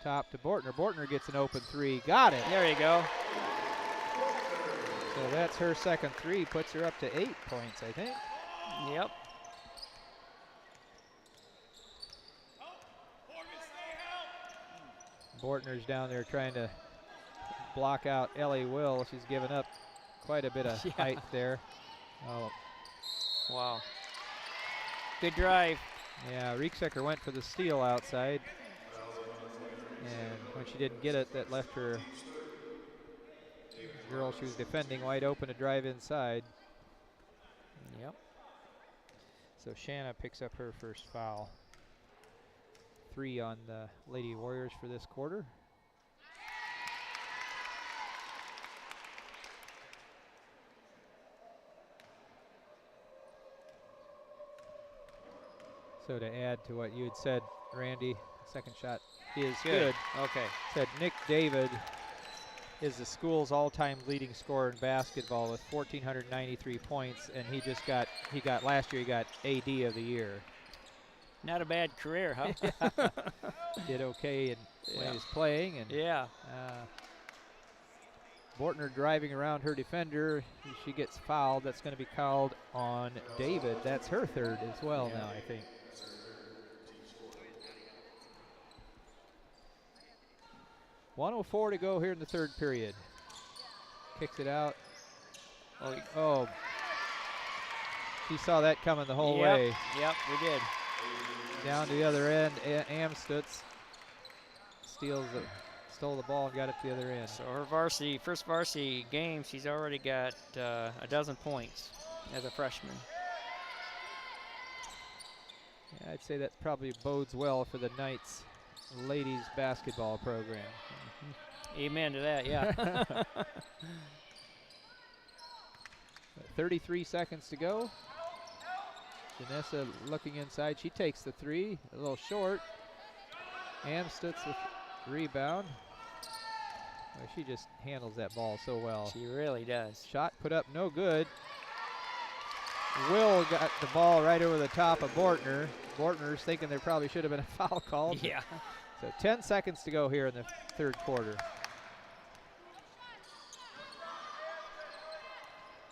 [SPEAKER 3] top to Bortner. Bortner gets an open three. Got it.
[SPEAKER 5] There you go.
[SPEAKER 3] So that's her second three. Puts her up to 8 points, I think.
[SPEAKER 5] Yep.
[SPEAKER 3] Bortner's down there trying to block out Ellie Will. She's given up quite a bit of height there. Oh.
[SPEAKER 5] Wow. Good drive.
[SPEAKER 3] Yeah, Rieksecker went for the steal outside. And when she didn't get it, that left her girl she was defending wide open to drive inside.
[SPEAKER 5] Yep.
[SPEAKER 3] So Shanna picks up her first foul. 3 on the Lady Warriors for this quarter. So to add to what you had said, Randy, second shot is good.
[SPEAKER 5] Okay.
[SPEAKER 3] Said Nick David is the school's all-time leading scorer in basketball with 1,493 points, and he got last year he got AD of the year.
[SPEAKER 5] Not a bad career, huh?
[SPEAKER 3] Did okay when he was playing, and Bortner driving around her defender. She gets fouled. That's going to be called on David. That's her third as well now, I think. .104 to go here in the third period. Kicks it out. Oh. She saw that coming the whole way.
[SPEAKER 5] Yep, we did.
[SPEAKER 3] Down to the other end. Amstutz stole the ball and got it to the other end.
[SPEAKER 5] So her first varsity game, she's already got a dozen points as a freshman.
[SPEAKER 3] Yeah, I'd say that probably bodes well for the Knights ladies basketball program.
[SPEAKER 5] Amen to that, yeah.
[SPEAKER 3] 33 seconds to go. Janessa looking inside. She takes the three, a little short. Amstutz with rebound. Well, she just handles that ball so well.
[SPEAKER 5] She really does.
[SPEAKER 3] Shot put up, no good. Will got the ball right over the top of Bortner. Bortner's thinking there probably should have been a foul called.
[SPEAKER 5] Yeah.
[SPEAKER 3] So 10 seconds to go here in the third quarter.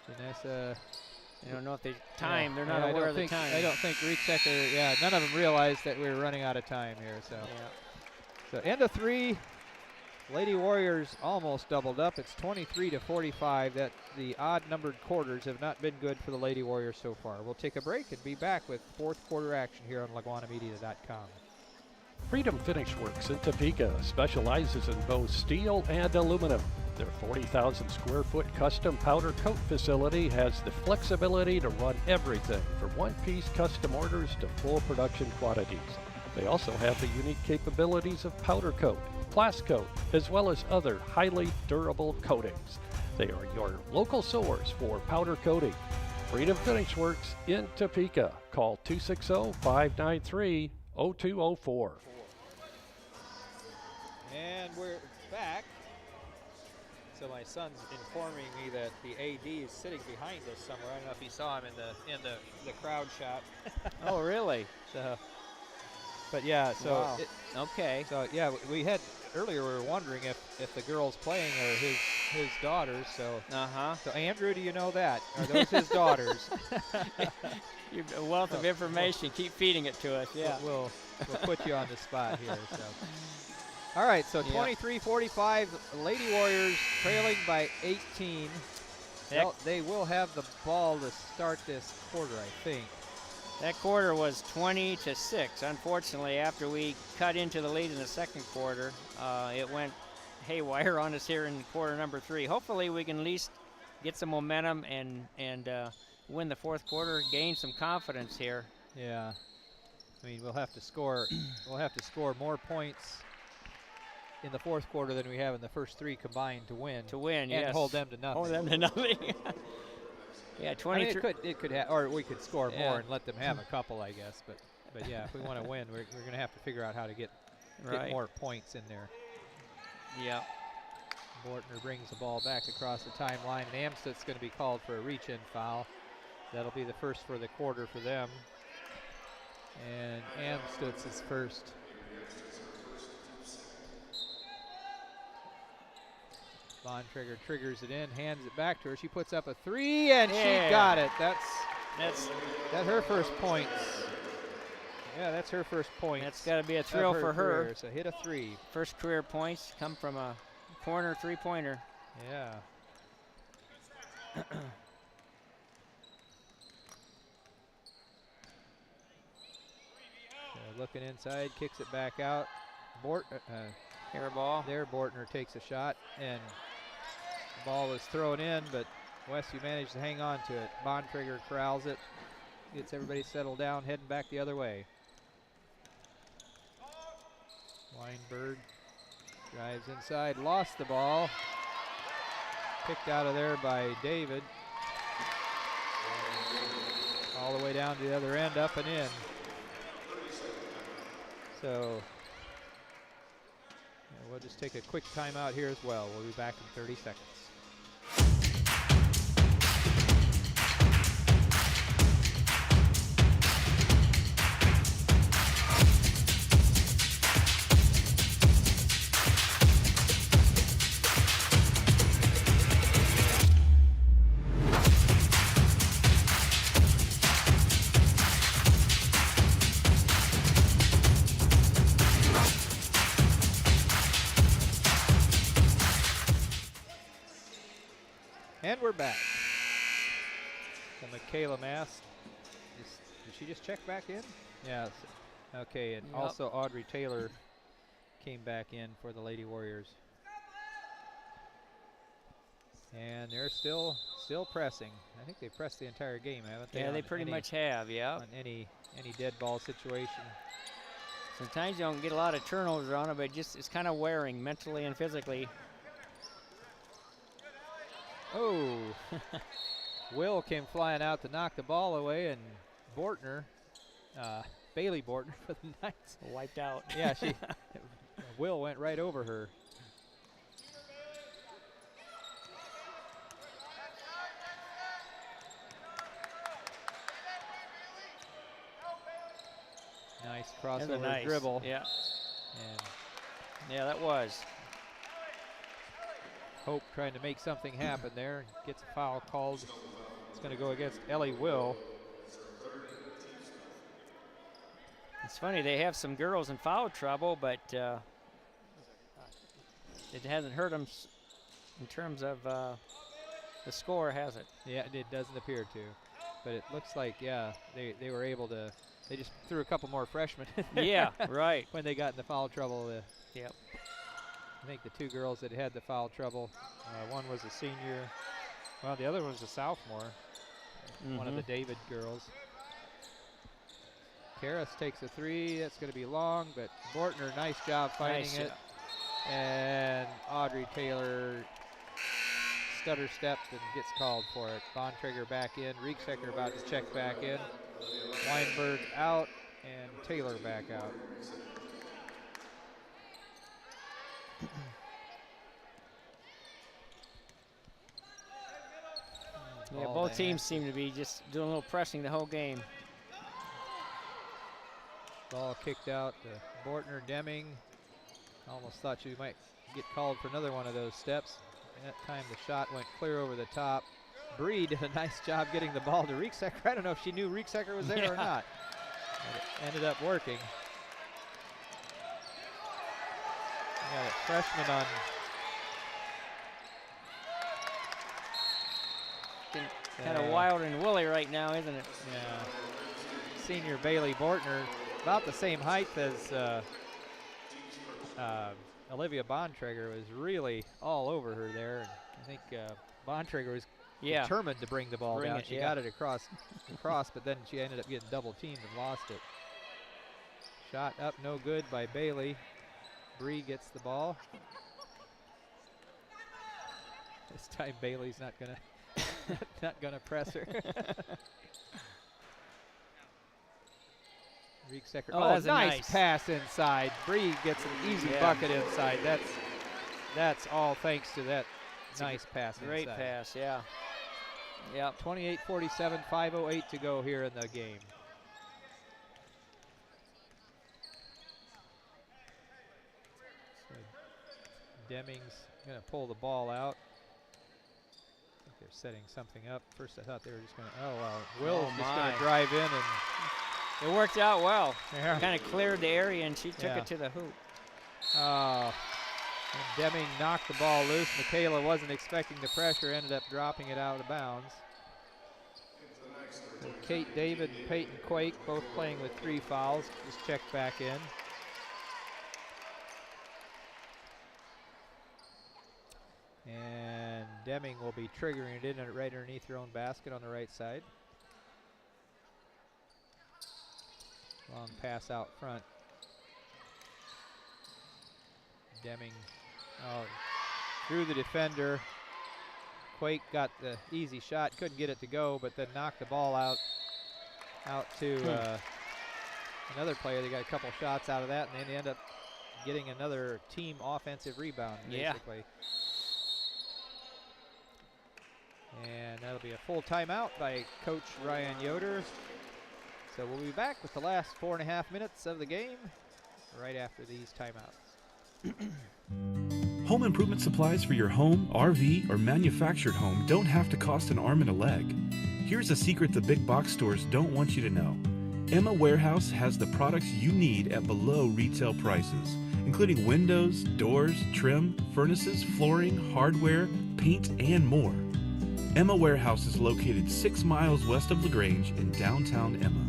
[SPEAKER 3] Janessa.
[SPEAKER 5] I don't know if they time. They're not aware of the time.
[SPEAKER 3] I don't think Rieksecker, none of them realized that we were running out of time here. So, so end of three. Lady Warriors almost doubled up. It's 23-45. That the odd numbered quarters have not been good for the Lady Warriors so far. We'll take a break and be back with fourth quarter action here on LaGuanaMedia.com.
[SPEAKER 6] Freedom Finish Works in Topeka specializes in both steel and aluminum. Their 40,000 square foot custom powder coat facility has the flexibility to run everything from one-piece custom orders to full production quantities. They also have the unique capabilities of powder coat, Class Coat, as well as other highly durable coatings. They are your local source for powder coating. Freedom Finish Works in Topeka. Call 260-593-0204.
[SPEAKER 3] And we're back. So my son's informing me that the AD is sitting behind us somewhere. I don't know if you saw him in the crowd shot.
[SPEAKER 5] Oh, really?
[SPEAKER 3] So, but yeah, so
[SPEAKER 5] wow. Okay.
[SPEAKER 3] So yeah, we had earlier. We were wondering if the girls playing are his daughters. So So Andrew, do you know that? Are those his daughters?
[SPEAKER 5] You're a wealth of information. Keep feeding it to us. Yeah.
[SPEAKER 3] We'll put you on the spot here. So. All right, so 23-45, Lady Warriors trailing by 18. They will have the ball to start this quarter, I think.
[SPEAKER 5] That quarter was 20-6. Unfortunately, after we cut into the lead in the second quarter, it went haywire on us here in quarter number 3. Hopefully, we can at least get some momentum and win the fourth quarter, gain some confidence here.
[SPEAKER 3] Yeah, I mean we'll have to score. We'll have to score more points in the fourth quarter than we have in the first 3 combined to win.
[SPEAKER 5] And
[SPEAKER 3] yes. Hold them to nothing.
[SPEAKER 5] Hold them to nothing. Yeah, 23.
[SPEAKER 3] I mean, it could or we could score more and let them have a couple, I guess. But yeah, if we want to win, we're going to have to figure out how to get more points in there.
[SPEAKER 5] Yeah.
[SPEAKER 3] Bortner brings the ball back across the timeline, and Amstut's going to be called for a reach-in foul. That'll be the first for the quarter for them. And Amstut's is first. Bontrager triggers it in, hands it back to her. She puts up a 3, and she got it. That's her first points. Yeah, that's her first point.
[SPEAKER 5] That's got to be a thrill for her.
[SPEAKER 3] Career, so hit a 3.
[SPEAKER 5] First career points come from a corner three-pointer.
[SPEAKER 3] Yeah. Looking inside, kicks it back out.
[SPEAKER 5] Air ball.
[SPEAKER 3] There, Bortner takes a shot, and the ball was thrown in, but Westview managed to hang on to it. Bontrager corrals it, gets everybody settled down, heading back the other way. Weinberg drives inside, lost the ball. Picked out of there by David. All the way down to the other end, up and in. So we'll just take a quick timeout here as well. We'll be back in 30 seconds. And we're back. So Michaela Mast, did she just check back in? Yeah. Okay, and also Audrey Taylor came back in for the Lady Warriors. And they're still pressing. I think they pressed the entire game, haven't they?
[SPEAKER 5] Yeah, they pretty much have, yeah.
[SPEAKER 3] On any dead ball situation.
[SPEAKER 5] Sometimes you don't get a lot of turnovers on it, but it's kind of wearing mentally and physically.
[SPEAKER 3] Oh, Will came flying out to knock the ball away, and Bortner, Bailey Bortner for the Knights.
[SPEAKER 5] Wiped out.
[SPEAKER 3] Yeah, Will went right over her. Nice crossover dribble.
[SPEAKER 5] Yeah.
[SPEAKER 3] And
[SPEAKER 5] yeah, that was.
[SPEAKER 3] Hope trying to make something happen there. Gets a foul called. It's going to go against Ellie Will.
[SPEAKER 5] It's funny, they have some girls in foul trouble, but it hasn't hurt them in terms of the score, has it?
[SPEAKER 3] Yeah, it doesn't appear to. But it looks like, yeah, they were able to, they just threw a couple more freshmen in there.
[SPEAKER 5] Yeah, right.
[SPEAKER 3] When they got into foul trouble.
[SPEAKER 5] Yep.
[SPEAKER 3] I think the two girls that had the foul trouble, one was a senior. Well, the other one was a sophomore. One of the David girls. Karras takes a three. That's going to be long, but Bortner, nice job fighting it. And Audrey Taylor stutter stepped and gets called for it. Bontrager back in. Rieksecker about to check back in. Weinberg out and Taylor back out.
[SPEAKER 5] Yeah, both teams seem to be just doing a little pressing the whole game.
[SPEAKER 3] Ball kicked out to Bortner. Deming almost thought she might get called for another one of those steps. That time the shot went clear over the top. Bree did a nice job getting the ball to Rieksecker. I don't know if she knew Rieksecker was there or not. But it ended up working. We got a freshman on.
[SPEAKER 5] Kind of wild and woolly right now, isn't it?
[SPEAKER 3] Yeah. Senior Bailey Bortner, about the same height as Olivia Bontrager, was really all over her there. And I think Bontrager was determined to bring the ball down. She got it across, but then she ended up getting double teamed and lost it. Shot up, no good by Bailey. Bree gets the ball. This time Bailey's not gonna press her. Rieksecker. Oh, nice pass inside. Bree gets an easy bucket inside. That's all thanks to that nice pass inside.
[SPEAKER 5] Great pass, yeah.
[SPEAKER 3] Yep. 28-47, 5:08 to go here in the game. So Deming's gonna pull the ball out. They're setting something up. First I thought they were just going to, Will's just going to drive in, and
[SPEAKER 5] it worked out well. Yeah. Kind of cleared the area and she took it to the hoop.
[SPEAKER 3] And Deming knocked the ball loose. Michaela wasn't expecting the pressure, ended up dropping it out of bounds. So Kate David and Peyton Quake both playing with 3 fouls. Just checked back in. And Deming will be triggering it in right underneath her own basket on the right side. Long pass out front. Deming through the defender. Quake got the easy shot, couldn't get it to go, but then knocked the ball out to another player. They got a couple shots out of that, and then they end up getting another team offensive rebound, basically. And that'll be a full timeout by Coach Ryan Yoder. So we'll be back with the last 4.5 minutes of the game right after these timeouts.
[SPEAKER 12] Home improvement supplies for your home, RV, or manufactured home don't have to cost an arm and a leg. Here's a secret the big box stores don't want you to know. Emma Warehouse has the products you need at below retail prices, including windows, doors, trim, furnaces, flooring, hardware, paint, and more. Emma Warehouse is located 6 miles west of LaGrange in downtown Emma.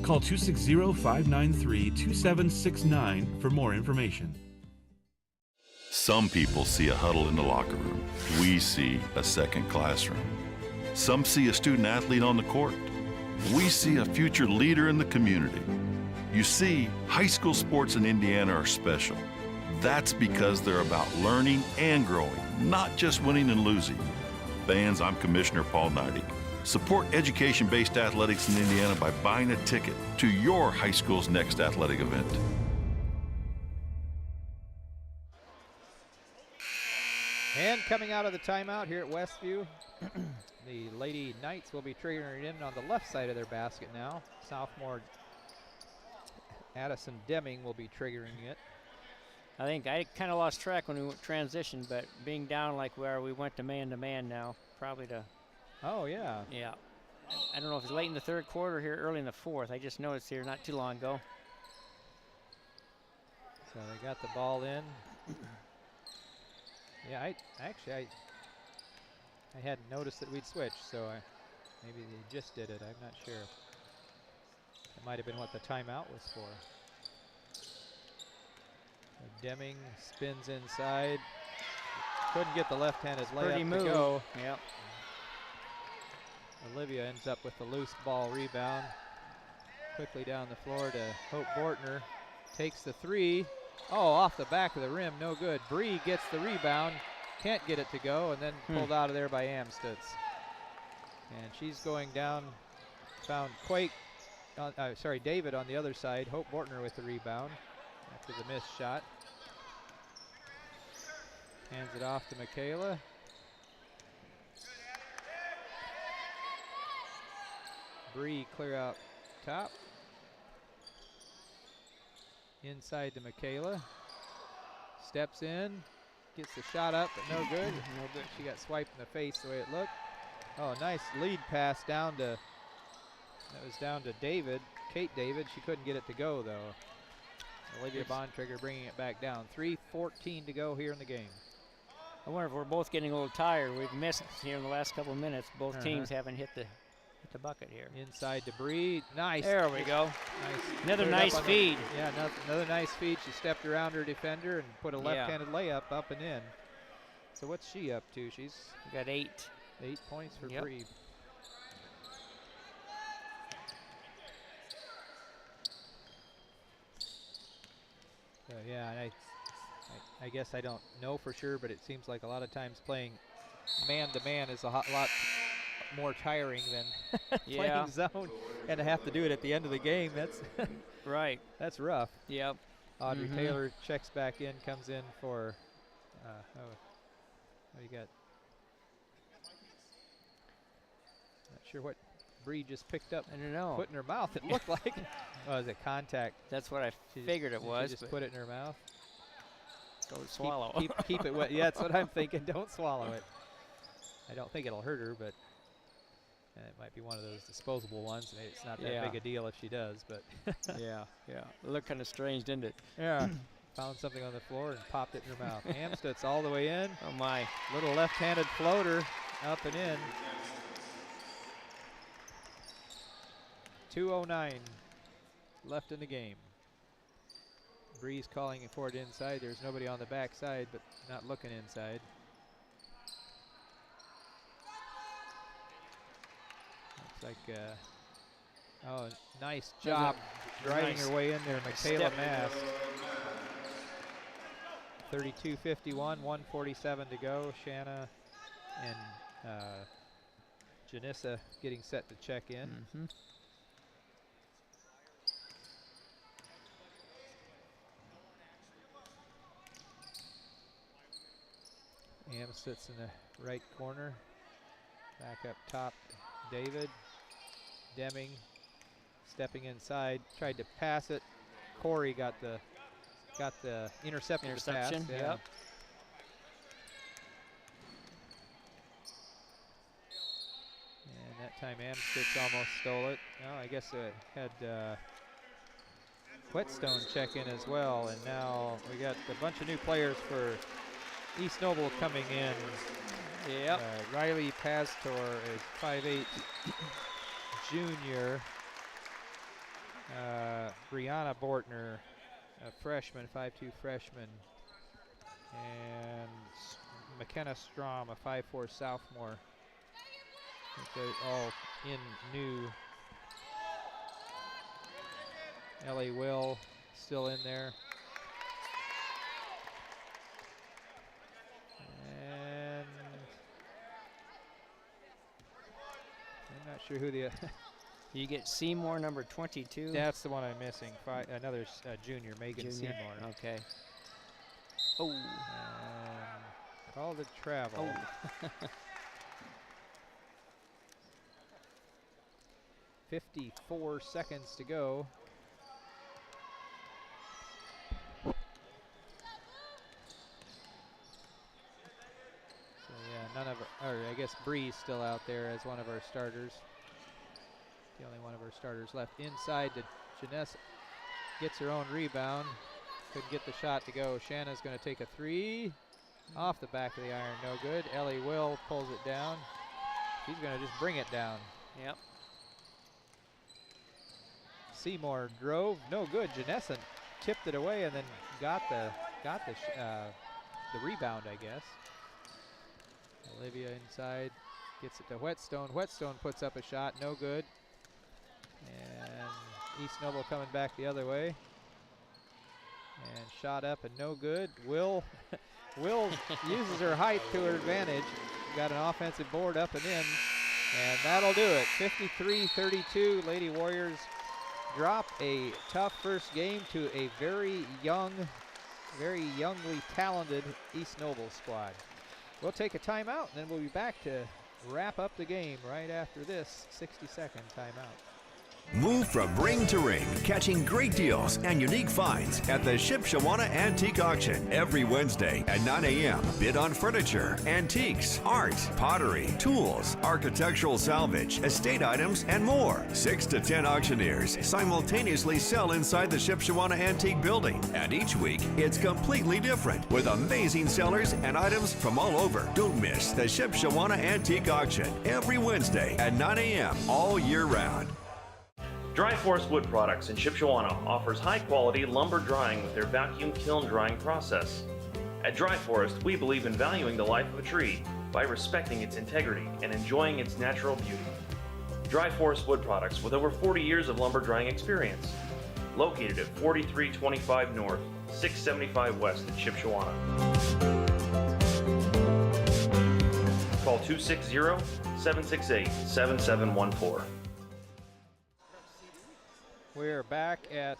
[SPEAKER 12] Call 260-593-2769 for more information.
[SPEAKER 14] Some people see a huddle in the locker room. We see a second classroom. Some see a student athlete on the court. We see a future leader in the community. You see, high school sports in Indiana are special. That's because they're about learning and growing, not just winning and losing. Fans, I'm Commissioner Paul Neidig. Support education-based athletics in Indiana by buying a ticket to your high school's next athletic event.
[SPEAKER 3] And coming out of the timeout here at Westview, the Lady Knights will be triggering it in on the left side of their basket now. Sophomore Addison Deming will be triggering it.
[SPEAKER 5] I think I kind of lost track when we transitioned, but being down like where we went to man now, probably to.
[SPEAKER 3] Oh, yeah.
[SPEAKER 5] Yeah. I don't know if it's late in the third quarter here, early in the fourth. I just noticed here not too long ago.
[SPEAKER 3] So they got the ball in. Yeah, I hadn't noticed that we'd switched, so maybe they just did it. I'm not sure. It might have been what the timeout was for. Deming spins inside. Couldn't get the left-handed layup to go.
[SPEAKER 5] Yep.
[SPEAKER 3] Olivia ends up with the loose ball rebound. Quickly down the floor to Hope Bortner. Takes the three. Oh, off the back of the rim, no good. Bree gets the rebound, can't get it to go, and then pulled out of there by Amstutz. And she's going down, found David on the other side. Hope Bortner with the rebound after the missed shot. Hands it off to Michaela. Bree clear out top. Inside to Michaela. Steps in, gets the shot up, but no good. No good. She got swiped in the face the way it looked. Oh, nice lead pass down to, that was down to David, Kate David. She couldn't get it to go though. Olivia Bontrager bringing it back down. 3:14 to go here in the game.
[SPEAKER 5] I wonder if we're both getting a little tired. We've missed here in the last couple of minutes. Both teams haven't hit the bucket here.
[SPEAKER 3] Inside to Bree. Nice.
[SPEAKER 5] There we go.
[SPEAKER 3] Nice.
[SPEAKER 5] Another nice feed.
[SPEAKER 3] Another nice feed. She stepped around her defender and put a left-handed layup up and in. So what's she up to? She's
[SPEAKER 5] got 8
[SPEAKER 3] points for Bree. So yeah, and I guess I don't know for sure, but it seems like a lot of times playing man-to-man is a lot more tiring than playing zone, and to have to do it at the end of the game, that's
[SPEAKER 5] right.
[SPEAKER 3] That's rough.
[SPEAKER 5] Yep.
[SPEAKER 3] Audrey Taylor checks back in, comes in for what you got? Not sure what Bree just picked up.
[SPEAKER 5] I don't know.
[SPEAKER 3] Put in her mouth. It looked like. Oh, is it contact?
[SPEAKER 5] That's what I figured it was.
[SPEAKER 3] She just put it in her mouth.
[SPEAKER 5] Don't swallow.
[SPEAKER 3] Keep it wet. Yeah, that's what I'm thinking. Don't swallow it. I don't think it'll hurt her, but it might be one of those disposable ones. Maybe it's not that big a deal if she does, but
[SPEAKER 5] yeah. It looked kind of strange, didn't it?
[SPEAKER 3] Yeah. Found something on the floor and popped it in her mouth. Amstutz all the way in.
[SPEAKER 5] Oh my!
[SPEAKER 3] Little left-handed floater, up and in. 2:09 left in the game. Bree's calling for it inside. There's nobody on the backside, but not looking inside. Looks like, oh, nice job driving her way in there, Michaela Mast. 32:51, 1:47 to go. Shanna and Janissa getting set to check in. Am sits in the right corner. Back up top, David. Deming stepping inside, tried to pass it. Corey got the interception. Pass.
[SPEAKER 5] Yep.
[SPEAKER 3] And that time Amstutz almost stole it. No, I guess it had Whetstone check in as well, and now we got a bunch of new players for East Noble coming in.
[SPEAKER 5] Yep.
[SPEAKER 3] Riley Pastor is 5'8" junior. Brianna Bortner, a freshman, 5'2" freshman. And McKenna Strom, a 5'4" sophomore. I think they're all in new. Ellie Will still in there. And I'm not sure who the
[SPEAKER 5] you get Seymour, number 22.
[SPEAKER 3] That's the one I'm missing. Another junior, Megan Seymour.
[SPEAKER 5] Okay. Oh.
[SPEAKER 3] Called it travel.
[SPEAKER 5] Oh.
[SPEAKER 3] 54 seconds to go. So yeah, I guess Bree's still out there as one of our starters. The only one of our starters left. Inside to Janessa. Gets her own rebound. Couldn't get the shot to go. Shanna's going to take a three. Off the back of the iron, no good. Ellie Will pulls it down. She's going to just bring it down.
[SPEAKER 5] Yep.
[SPEAKER 3] Seymour drove, no good. Janessen tipped it away and then got the rebound, I guess. Olivia inside, gets it to Whetstone. Whetstone puts up a shot, no good. And East Noble coming back the other way. And shot up and no good. Will uses her height to her advantage. Got an offensive board up and in, and that'll do it. 53-32, Lady Warriors drop a tough first game to a very youngly talented East Noble squad. We'll take a timeout, and then we'll be back to wrap up the game right after this 60-second timeout.
[SPEAKER 8] Move from ring to ring, catching great deals and unique finds at the Shipshewana Antique Auction every Wednesday at 9 a.m. Bid on furniture, antiques, art, pottery, tools, architectural salvage, estate items, and more. 6 to 10 auctioneers simultaneously sell inside the Shipshewana Antique Building, and each week it's completely different with amazing sellers and items from all over. Don't miss the Shipshewana Antique Auction every Wednesday at 9 a.m. all year round.
[SPEAKER 15] Dry Forest Wood Products in Shipshewana offers high-quality lumber drying with their vacuum kiln drying process. At Dry Forest, we believe in valuing the life of a tree by respecting its integrity and enjoying its natural beauty. Dry Forest Wood Products with over 40 years of lumber drying experience. Located at 4325 North, 675 West in Shipshewana. Call 260-768-7714.
[SPEAKER 3] We're back at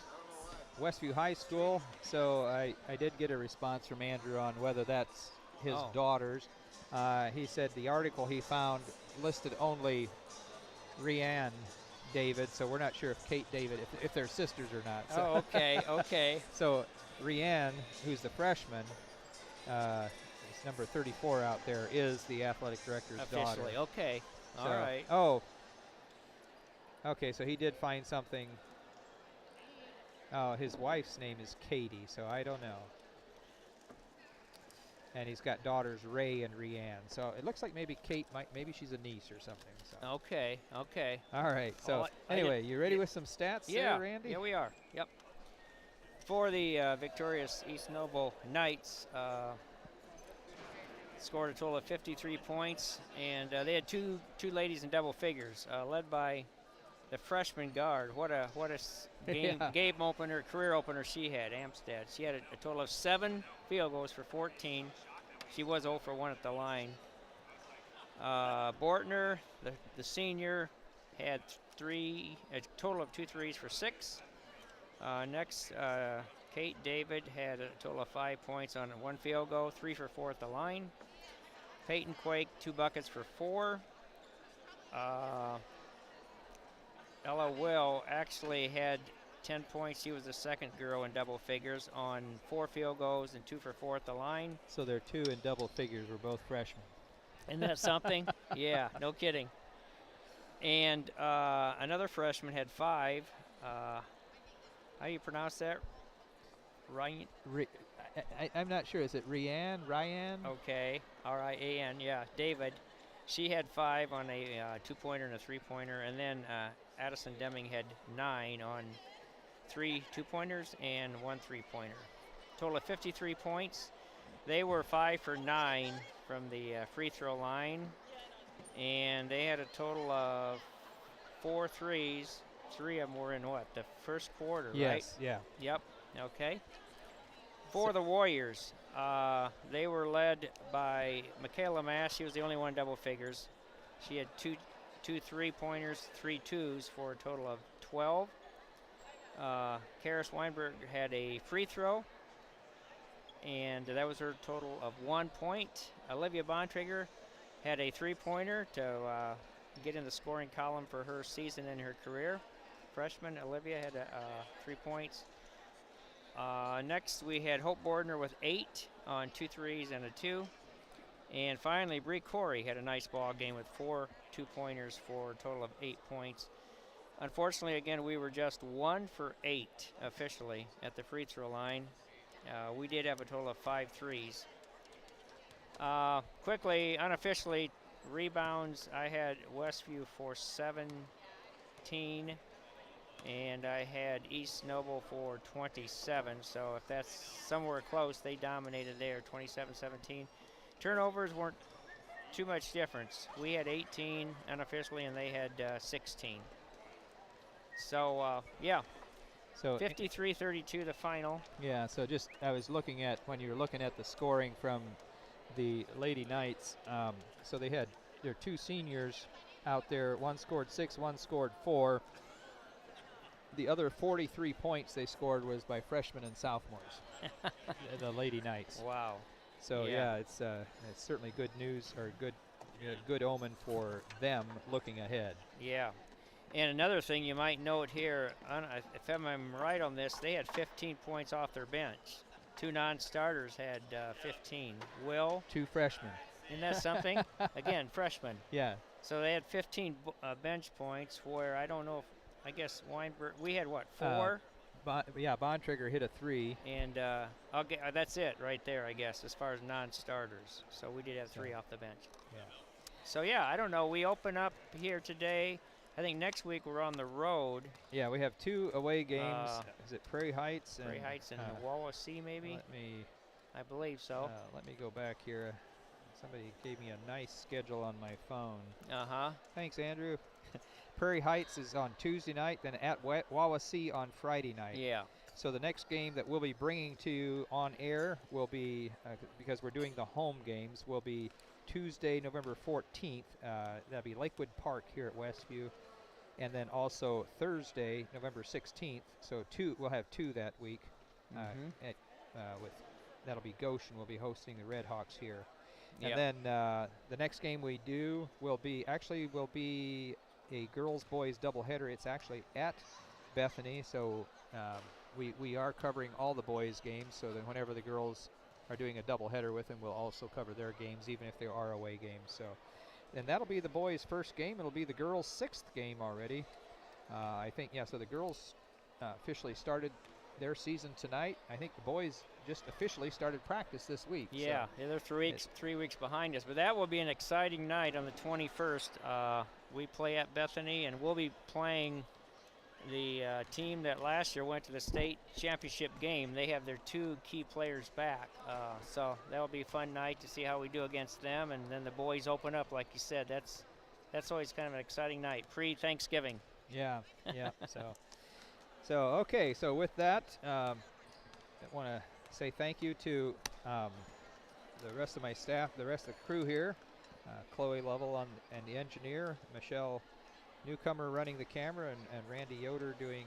[SPEAKER 3] Westview High School. So I did get a response from Andrew on whether that's his daughters. He said the article he found listed only Rianne David, so we're not sure if Kate David, if they're sisters or not. So
[SPEAKER 5] Oh, okay, okay.
[SPEAKER 3] So Rianne, who's the freshman, it's number 34 out there, is the athletic director's daughter.
[SPEAKER 5] Officially, okay.
[SPEAKER 3] So,
[SPEAKER 5] All right.
[SPEAKER 3] Oh, okay, so he did find something. Oh, his wife's name is Katie, so I don't know. And he's got daughters Ray and Rianne. So it looks like maybe Kate maybe she's a niece or something. So.
[SPEAKER 5] Okay, okay.
[SPEAKER 3] All right, so anyway, you ready with some stats there, Randy?
[SPEAKER 5] Yeah, we are, yep. For the victorious East Noble Knights, scored a total of 53 points, and they had two ladies in double figures, led by the freshman guard. What a game opener, career opener she had, Amstead. She had a total of 7 field goals for 14. She was 0 for 1 at the line. Bortner, the senior, had a total of 2 threes for 6. Next, Kate David had a total of 5 points on 1 field goal, 3 for 4 at the line. Peyton Quake, 2 buckets for 4. Ella Will actually had 10 points. She was the second girl in double figures on 4 field goals and 2 for 4 at the line.
[SPEAKER 3] So their 2 in double figures were both freshmen.
[SPEAKER 5] Isn't that something? Yeah, no kidding. And another freshman had 5. How do you pronounce that? Ryan?
[SPEAKER 3] I'm not sure. Is it Ryan?
[SPEAKER 5] Okay. R-I-A-N, yeah. David. She had 5 on a 2-pointer and a 3-pointer. And then Addison Deming had 9 on 3 2-pointers and 1 3-pointer. Total of 53 points. They were 5 for 9 from the free throw line. And they had a total of 4 threes. 3 of them were in the first quarter, right?
[SPEAKER 3] Yes, yeah.
[SPEAKER 5] Yep, okay. For the Warriors, they were led by Michaela Mass. She was the only one double figures. She had 2 3-pointers, 3 2s for a total of 12. Karis Weinberg had a free throw, and that was her total of 1 point. Olivia Bontrager had a 3-pointer to get in the scoring column for her season and her career. Freshman Olivia had 3 points. Next, we had Hope Bordner with 8 on 2 threes and a 2. And finally, Bree Corey had a nice ball game with 4 2-pointers for a total of 8 points. Unfortunately, again, we were just 1 for 8 officially at the free throw line. We did have a total of 5 threes. Quickly, unofficially, rebounds, I had Westview for 17, and I had East Noble for 27. So if that's somewhere close, they dominated there, 27-17. Turnovers weren't too much difference. We had 18 unofficially, and they had 16. So, yeah.
[SPEAKER 3] So
[SPEAKER 5] 53-32 the final.
[SPEAKER 3] Yeah, so just I was looking at, when you were looking at the scoring from the Lady Knights, so they had their 2 seniors out there. One scored 6, one scored 4. The other 43 points they scored was by freshmen and sophomores, the Lady Knights.
[SPEAKER 5] Wow.
[SPEAKER 3] So yeah, it's certainly good news, or good omen for them looking ahead.
[SPEAKER 5] Yeah. And another thing you might note here, if I'm right on this, they had 15 points off their bench. 2 non-starters had 15. Will?
[SPEAKER 3] 2 freshmen.
[SPEAKER 5] Isn't that something? Again, freshmen.
[SPEAKER 3] Yeah.
[SPEAKER 5] So they had 15 bench points, where I don't know if, I guess Weinberg, we had what, 4?
[SPEAKER 3] Bontrager hit a 3.
[SPEAKER 5] And that's it right there, I guess, as far as non-starters. So we did have 3 off the bench.
[SPEAKER 3] Yeah.
[SPEAKER 5] So yeah, I don't know. We open up here today. I think next week we're on the road.
[SPEAKER 3] Yeah, we have 2 away games. Is it Prairie Heights?
[SPEAKER 5] Prairie Heights and Wawasee, maybe? I believe so.
[SPEAKER 3] Let me go back here. Somebody gave me a nice schedule on my phone.
[SPEAKER 5] Uh-huh.
[SPEAKER 3] Thanks, Andrew. Prairie Heights is on Tuesday night, then at Wawasee on Friday night.
[SPEAKER 5] Yeah.
[SPEAKER 3] So the next game that we'll be bringing to you on air will be, because we're doing the home games, will be Tuesday, November 14th. That'll be Lakewood Park here at Westview. And then also Thursday, November 16th. So we'll have 2 that week. That'll be Goshen. We'll be hosting the Red Hawks here. And then the next game we do will be a girls-boys doubleheader. It's actually at Bethany, so we are covering all the boys' games. So then whenever the girls are doing a doubleheader with them, we'll also cover their games, even if they are away games. So, and that'll be the boys' first game. It'll be the girls' 6th game already. I think, yeah. So the girls officially started their season tonight. I think the boys just officially started practice this week.
[SPEAKER 5] Yeah,
[SPEAKER 3] so
[SPEAKER 5] they're 3 weeks behind us. But that will be an exciting night on the 21st. We play at Bethany, and we'll be playing the team that last year went to the state championship game. They have their 2 key players back. So that will be a fun night to see how we do against them. And then the boys open up, like you said. That's always kind of an exciting night, pre-Thanksgiving.
[SPEAKER 3] Yeah, yeah. So okay, so with that, I want to say thank you to the rest of my staff, the rest of the crew here, Chloe Lovell and the engineer, Michelle Newcomer running the camera, and Randy Yoder doing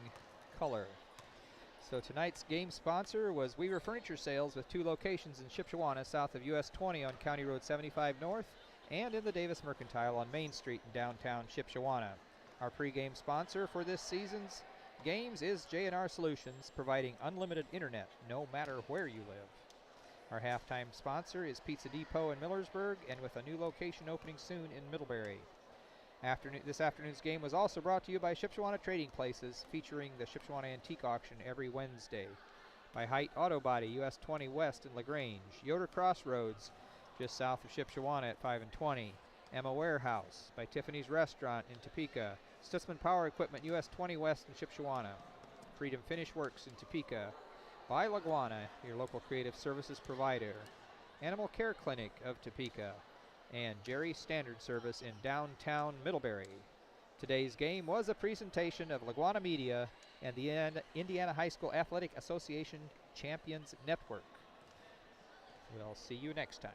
[SPEAKER 3] color. So tonight's game sponsor was Weaver Furniture Sales, with 2 locations in Shipshewana, south of US 20 on County Road 75 North, and in the Davis Mercantile on Main Street in downtown Shipshewana. Our pregame sponsor for this season's games is J&R Solutions, providing unlimited internet no matter where you live. Our halftime sponsor is Pizza Depot in Millersburg, and with a new location opening soon in Middlebury. This afternoon's game was also brought to you by Shipshewana Trading Places, featuring the Shipshewana Antique Auction every Wednesday. By Height Auto Body, US 20 West in LaGrange. Yoder Crossroads, just south of Shipshewana at 5 and 20. Emma Warehouse. By Tiffany's Restaurant in Topeka. Stutzman Power Equipment, US 20 West in Shipshewana. Freedom Finish Works in Topeka. By LaGwana, your local creative services provider. Animal Care Clinic of Topeka. And Jerry Standard Service in downtown Middlebury. Today's game was a presentation of LaGwana Media and the Indiana High School Athletic Association Champions Network. We'll see you next time.